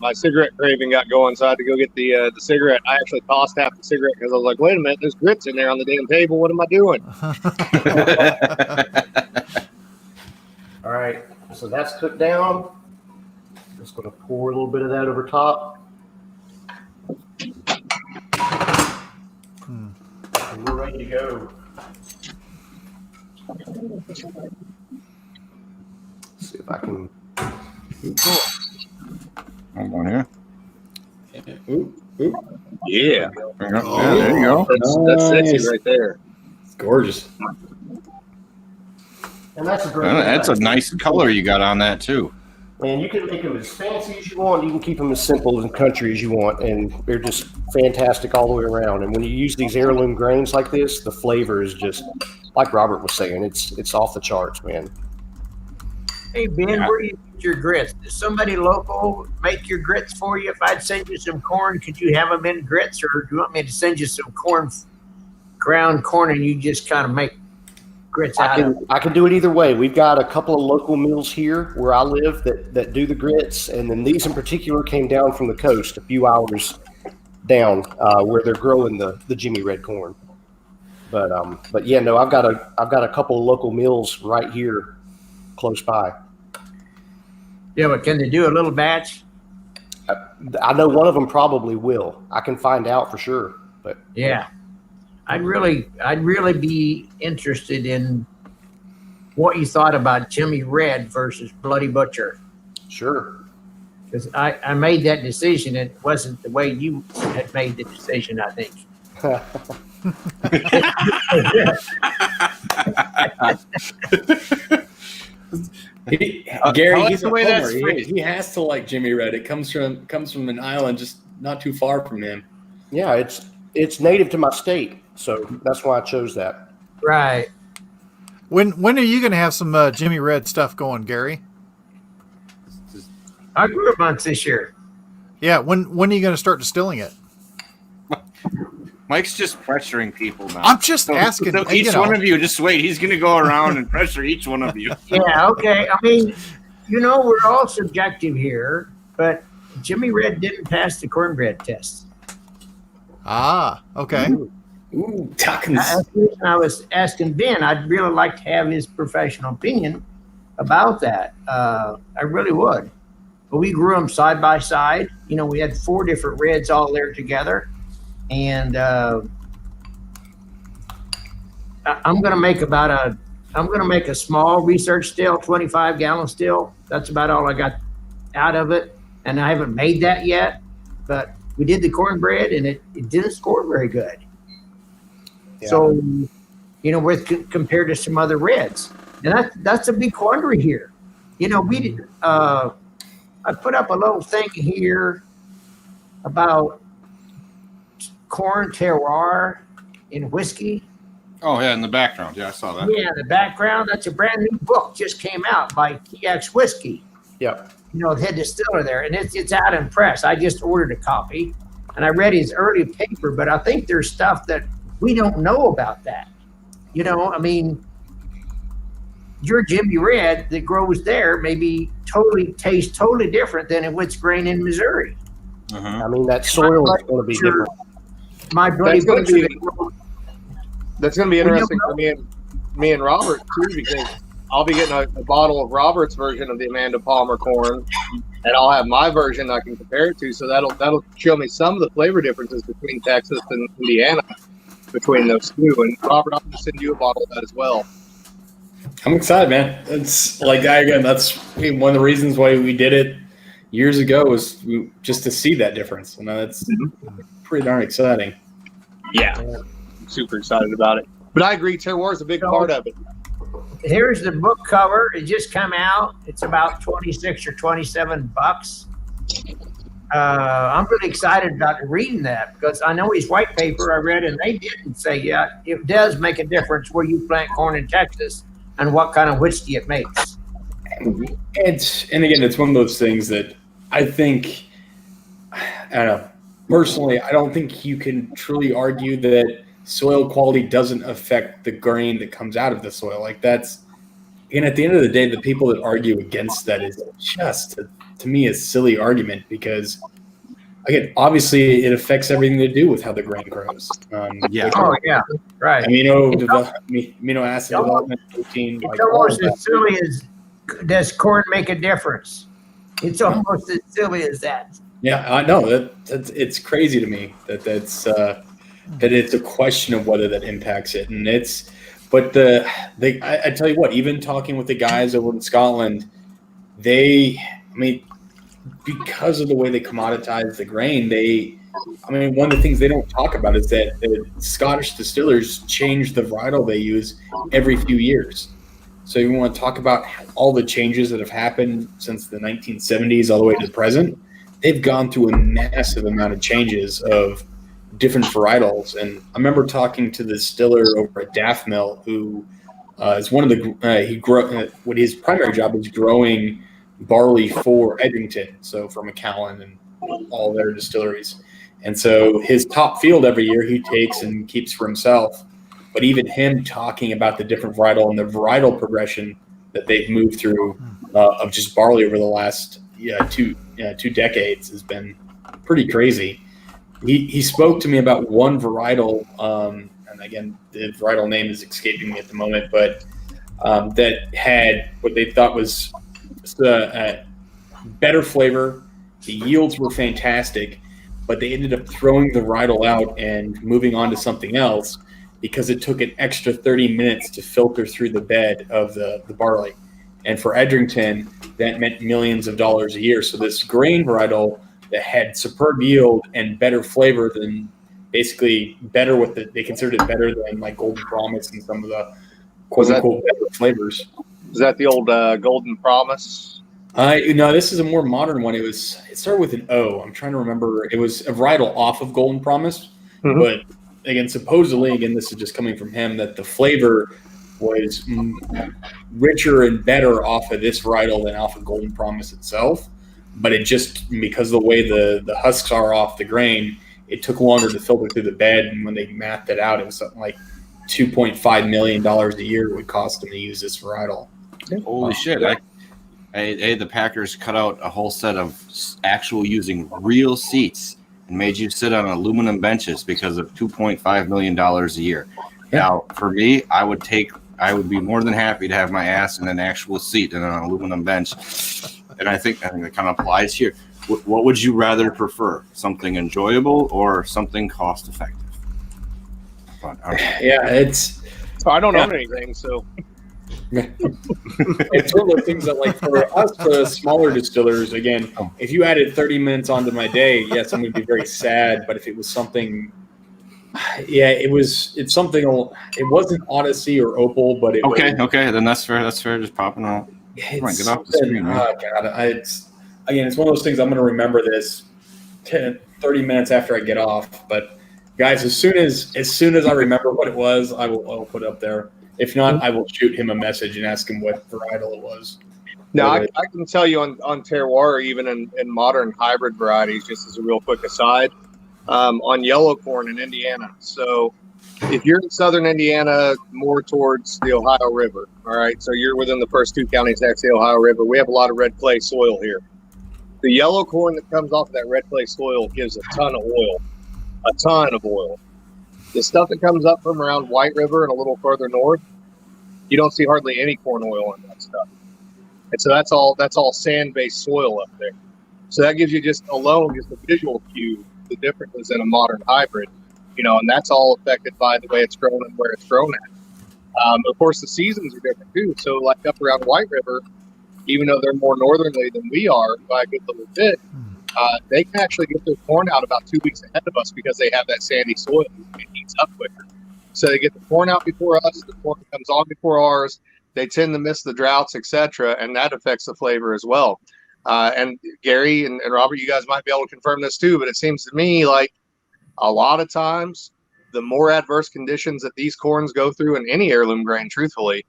My cigarette craving got going, so I had to go get the cigarette. I actually tossed half the cigarette because I was like, wait a minute, there's grits in there on the damn table. What am I doing? All right, so that's cooked down. Just going to pour a little bit of that over top. And we're ready to go. See if I can. Hold on here. Yeah. There you go. That's sexy right there. It's gorgeous. And that's a great. That's a nice color you got on that too. And you can make them as fancy as you want. You can keep them as simple and country as you want, and they're just fantastic all the way around. And when you use these heirloom grains like this, the flavor is just like Robert was saying. It's off the charts, man. Hey, Ben, where do you get your grits? Does somebody local make your grits for you? If I'd send you some corn, could you have them in grits, or do you want me to send you some corn ground corn and you just kind of make grits out of it? I can do it either way. We've got a couple of local mills here where I live that do the grits, and then these in particular came down from the coast a few hours down where they're growing the Jimmy Red corn. But yeah, no, I've got a couple of local mills right here close by. Yeah, but can they do a little batch? I know one of them probably will. I can find out for sure. But yeah, I'd really be interested in what you thought about Jimmy Red versus Bloody Butcher. Sure. Because I made that decision, and it wasn't the way you had made the decision, I think. Gary, like he's the a way homer. that's phrased. He has to like Jimmy Red. It comes from an island just not too far from him. Yeah, it's native to my state, so that's why I chose that. Right. When are you going to have some Jimmy Red stuff going, Gary? I grew a bunch this year. Yeah, when are you going to start distilling it? Mike's just pressuring people now. I'm just asking. So each one of you, just wait. He's going to go around and pressure each one of you. Yeah, okay. I mean, we're all subjective here, but Jimmy Red didn't pass the cornbread test. Ah, okay. Ooh, talking. I was asking Ben, I'd really like to have his professional opinion about that. I really would. But we grew them side by side. We had 4 different reds all there together. And I'm going to make a small research still, 25-gallon still. That's about all I got out of it. And I haven't made that yet, but we did the cornbread and it didn't score very good. Yeah. So, compared to some other reds, and that's a big quandary here. I put up a little thing here about corn terroir in whiskey. Oh, yeah, in the background. Yeah, I saw that. Yeah, in the background. That's a brand new book just came out by TX Whiskey. Yep. The head distiller there, and it's out in press. I just ordered a copy, and I read his early paper, but I think there's stuff that we don't know about that. Your Jimmy Red that grows there tastes totally different than if it's grown in Missouri. I mean, that soil is going to be different. My Bloody Butcher. That's going to be interesting for me and Robert too, because I'll be getting a bottle of Robert's version of the Amanda Palmer corn, and I'll have my version I can compare it to. So that'll show me some of the flavor differences between Texas and Indiana, between those two. And Robert, I'm going to send you a bottle of that as well. I'm excited, man. It's like, that's one of the reasons why we did it years ago, was just to see that difference. That's pretty darn exciting. Yeah, I'm super excited about it. But I agree, terroir is a big part of it. Here's the book cover. It just come out. It's about $26 or $27. I'm really excited about reading that, because I know his white paper I read, and they didn't say, yeah, it does make a difference where you plant corn in Texas and what kind of whiskey it makes. And again, it's one of those things that I think, I don't know, personally, I don't think you can truly argue that soil quality doesn't affect the grain that comes out of the soil. And at the end of the day, the people that argue against that is just, to me, a silly argument, because, again, obviously it affects everything to do with how the grain grows. Yeah. Oh, yeah. Right. Amino acid development, protein. It's almost as silly as, does corn make a difference? It's almost as silly as that. Yeah, I know it's crazy to me that it's a question of whether that impacts it, and I tell you what, even talking with the guys over in Scotland, because of the way they commoditize the grain, one of the things they don't talk about is that the Scottish distillers change the varietal they use every few years. So you want to talk about all the changes that have happened since the 1970s all the way to the present. They've gone through a massive amount of changes of different varietals. And I remember talking to the distiller over at Daft Mill, who is one of what his primary job is growing barley for Edrington, so for Macallan and all their distilleries. And so his top field every year he takes and keeps for himself. but even him talking about the different varietal and the varietal progression that they've moved through of just barley over the last two decades has been pretty crazy. He spoke to me about one varietal, and again, the varietal name is escaping me at the moment, but that had what they thought was better flavor. The yields were fantastic, but they ended up throwing the varietal out and moving on to something else because it took an extra 30 minutes to filter through the bed of the barley. And for Edrington, that meant millions of dollars a year. So this grain varietal that had superb yield and better flavor than basically better with they considered it better than like Golden Promise and some of the quote unquote better flavors. Is that the old Golden Promise? No, this is a more modern one. It started with an O. I'm trying to remember. It was a varietal off of Golden Promise, but again, supposedly, this is just coming from him, that the flavor was richer and better off of this varietal than off of Golden Promise itself. But it just, because of the way the husks are off the grain, it took longer to filter through the bed. And when they mathed it out, it was something like $2.5 million a year it would cost them to use this varietal. Holy shit. The Packers cut out a whole set of actual using real seats and made you sit on aluminum benches because of $2.5 million a year. Yeah. Now, for me, I would be more than happy to have my ass in an actual seat and on an aluminum bench. And I think that kind of applies here. What would you rather prefer? Something enjoyable or something cost effective? I don't own anything, so. It's one of those things that, like, for us, the smaller distillers, again, if you added 30 minutes onto my day, yes, I'm going to be very sad. But if it was something, it's something. It wasn't Odyssey or Opal, but it was, okay, then that's fair. That's fair. Just popping out. Come on, get off the screen. Oh God, it's one of those things. I'm going to remember this 30 minutes after I get off. But guys, as soon as I remember what it was, I'll put it up there. If not, I will shoot him a message and ask him what varietal it was. Now, I can tell you on terroir, even in modern hybrid varieties, just as a real quick aside, on yellow corn in Indiana. So if you're in southern Indiana, more towards the Ohio River, all right, so you're within the first two counties next to the Ohio River, we have a lot of red clay soil here. The yellow corn that comes off of that red clay soil gives a ton of oil. The stuff that comes up from around White River and a little further north, you don't see hardly any corn oil in that stuff. And so that's all sand-based soil up there. So that gives you just a visual cue, the differences in a modern hybrid, and that's all affected by the way it's grown and where it's grown at. Of course, the seasons are different too. So like up around White River, even though they're more northerly than we are by a good little bit, they can actually get their corn out about 2 weeks ahead of us because they have that sandy soil and it heats up quicker. So they get the corn out before us, the corn comes on before ours, they tend to miss the droughts, etc., and that affects the flavor as well. And Gary and Robert, you guys might be able to confirm this too, but it seems to me like a lot of times the more adverse conditions that these corns go through in any heirloom grain, truthfully,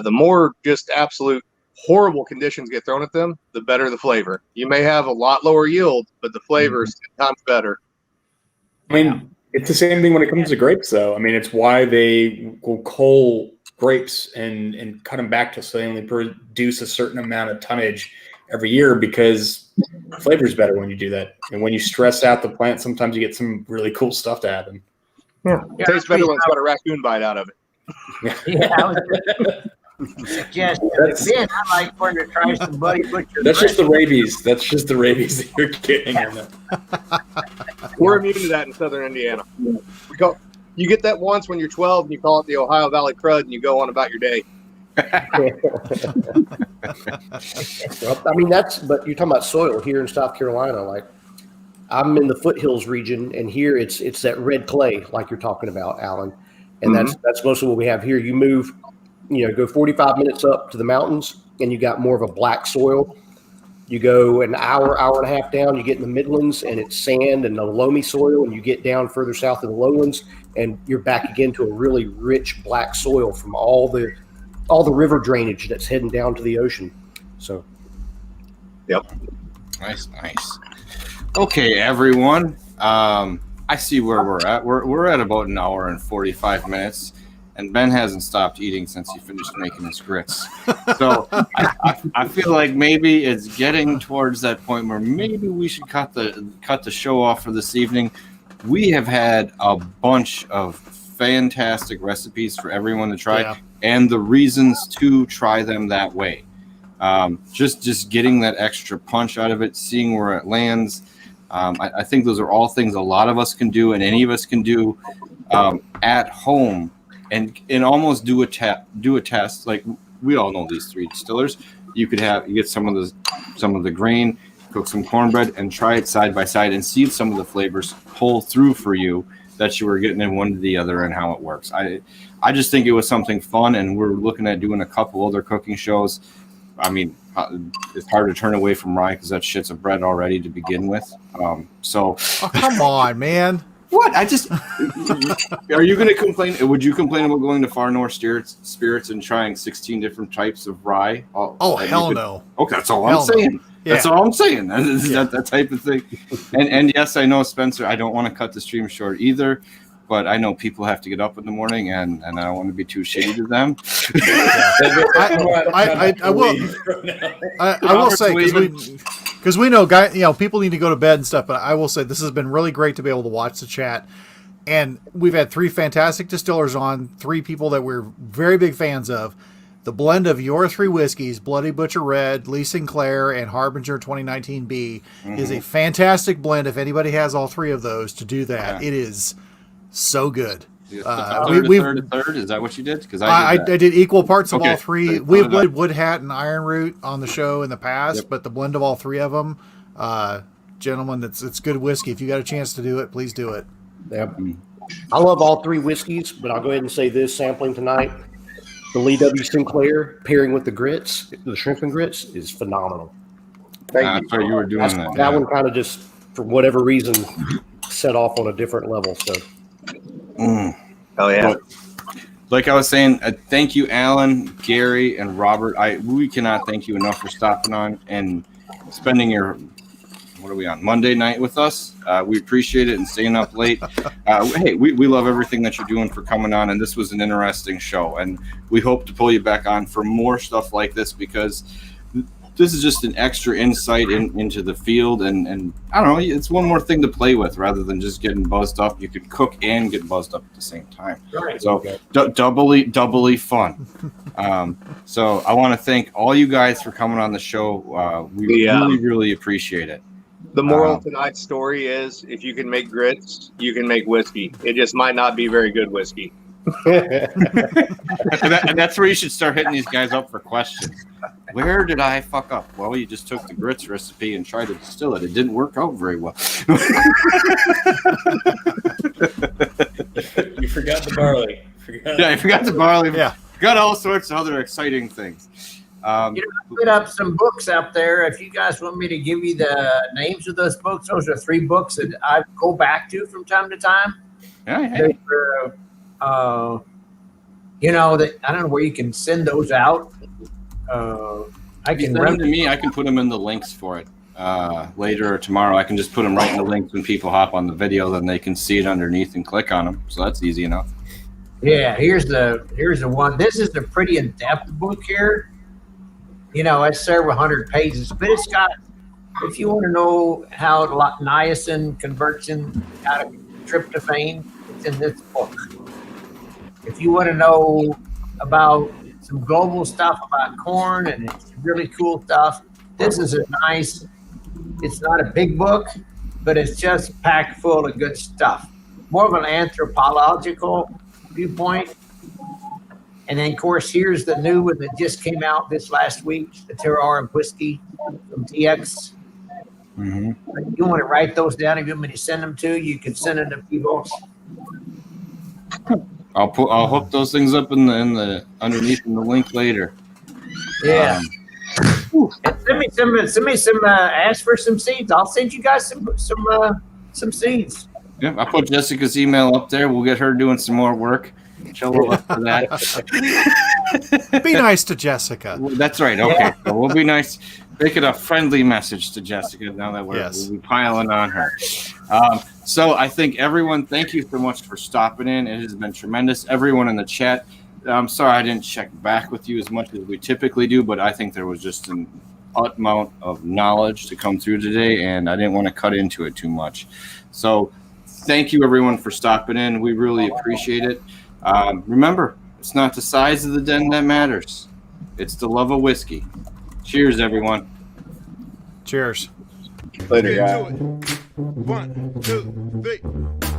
the more just absolute horrible conditions get thrown at them, the better the flavor. You may have a lot lower yield, but the flavor is 10 times better. I mean, it's the same thing when it comes to grapes, though. I mean, it's why they will cull grapes and cut them back to so they only produce a certain amount of tonnage every year, because flavor is better when you do that. And when you stress out the plant, sometimes you get some really cool stuff to happen. Yeah, it tastes better when it's got a raccoon bite out of it. Yes, then I like for to try some Buddy Butcher. That's just the rabies. That's just the rabies that you're getting. We're immune to that in southern Indiana. You get that once when you're 12 and you call it the Ohio Valley crud and you go on about your day. Well, I mean, but you're talking about soil here in South Carolina. Like, I'm in the foothills region, and here it's that red clay, like you're talking about, Alan. And that's mostly what we have here. You move, go 45 minutes up to the mountains, and you got more of a black soil. You go an hour and a half down, you get in the Midlands, and it's sand and a loamy soil, and you get down further south in the lowlands, and you're back again to a really rich black soil from all the river drainage that's heading down to the ocean. So, yep. Nice. Okay, everyone. I see where we're at. We're at about an hour and 45 minutes. and Ben hasn't stopped eating since he finished making his grits. So I feel like maybe it's getting towards that point where maybe we should cut the show off for this evening. We have had a bunch of fantastic recipes for everyone to try, and the reasons to try them that way. Just getting that extra punch out of it, seeing where it lands. I think those are all things a lot of us can do, and any of us can do at home, and almost do a test. Like we all know these three distillers. You get some of the grain, cook some cornbread, and try it side by side and see if some of the flavors pull through for you that you were getting in one to the other and how it works. I just think it was something fun, and we're looking at doing a couple other cooking shows. I mean, it's hard to turn away from rye because that shit's a bread already to begin with. Oh, come on, man. What? Are you going to complain? Would you complain about going to Far North Spirits and trying 16 different types of rye? Hell no. Okay, that's all I'm saying. Yeah. That's all I'm saying. That type of thing. And yes, I know, Spencer, I don't want to cut the stream short either, but I know people have to get up in the morning, and I don't want to be too shitty to them. I will say, because we know, people need to go to bed and stuff, but I will say this has been really great to be able to watch the chat. And we've had three fantastic distillers on, three people that we're very big fans of. The blend of your three whiskeys, Bloody Butcher Red, Lee Sinclair, and Harbinger 2019B is a fantastic blend. If anybody has all three of those, to do that, it is so good. Third, is that what you did? Because I did equal parts of all three. We've blended Wood Hat and Ironroot on the show in the past, but the blend of all three of them, gentlemen, it's good whiskey. If you got a chance to do it, please do it. Yep. I love all three whiskeys, but I'll go ahead and say this sampling tonight. The Lee W. Sinclair pairing with the grits, the shrimp and grits, is phenomenal. Thank you. You were doing that one kind of just, for whatever reason, set off on a different level. So. Oh yeah. But, like I was saying, thank you, Alan, Gary, and Robert. We cannot thank you enough for stopping on and spending your Monday night with us. We appreciate it, and staying up late. Hey, we love everything that you're doing for coming on, and this was an interesting show, and we hope to pull you back on for more stuff like this, because this is just an extra insight into the field, and I don't know, it's one more thing to play with rather than just getting buzzed up. You could cook and get buzzed up at the same time. Right. So doubly fun. So I want to thank all you guys for coming on the show. We really appreciate it. The moral of tonight's story is, if you can make grits, you can make whiskey. It just might not be very good whiskey. And that's where you should start hitting these guys up for questions. Where did I fuck up? Well, you just took the grits recipe and tried to distill it. It didn't work out very well. You forgot the barley. I forgot the barley. Yeah. Got all sorts of other exciting things. I put up some books out there. If you guys want me to give you the names of those books, those are 3 books that I go back to from time to time. Yeah. I don't know where you can send those out. I can send them to me. I can put them in the links for it later or tomorrow. I can just put them right in the links when people hop on the video, then they can see it underneath and click on them. So that's easy enough. Yeah, here's the one. This is a pretty in-depth book here. It's several hundred pages, but it's got, if you want to know how niacin converts out of tryptophan, it's in this book. If you want to know about some global stuff about corn and it's really cool stuff, this is it's not a big book, but it's just packed full of good stuff. More of an anthropological viewpoint. And then, of course, here's the new one that just came out this last week, the Terroir of Whiskey from TX. Mm-hmm. If you want to write those down, if you want me to send them to you, can send them to people. I'll hook those things up in the underneath in the link later. Yeah. And send me some ask for some seeds. I'll send you guys some seeds. Yeah, I put Jessica's email up there. We'll get her doing some more work. She'll look for that. Be nice to Jessica. That's right. Okay, so we'll be nice. Make it a friendly message to Jessica now that we'll be piling on her. So I think everyone, thank you so much for stopping in. It has been tremendous. Everyone in the chat, I'm sorry I didn't check back with you as much as we typically do, but I think there was just an amount of knowledge to come through today, and I didn't want to cut into it too much. So thank you, everyone, for stopping in. We really appreciate it. Remember, it's not the size of the den that matters. It's the love of whiskey. Cheers, everyone. Cheers. Later, Get guys. to it. 1, 2, 3.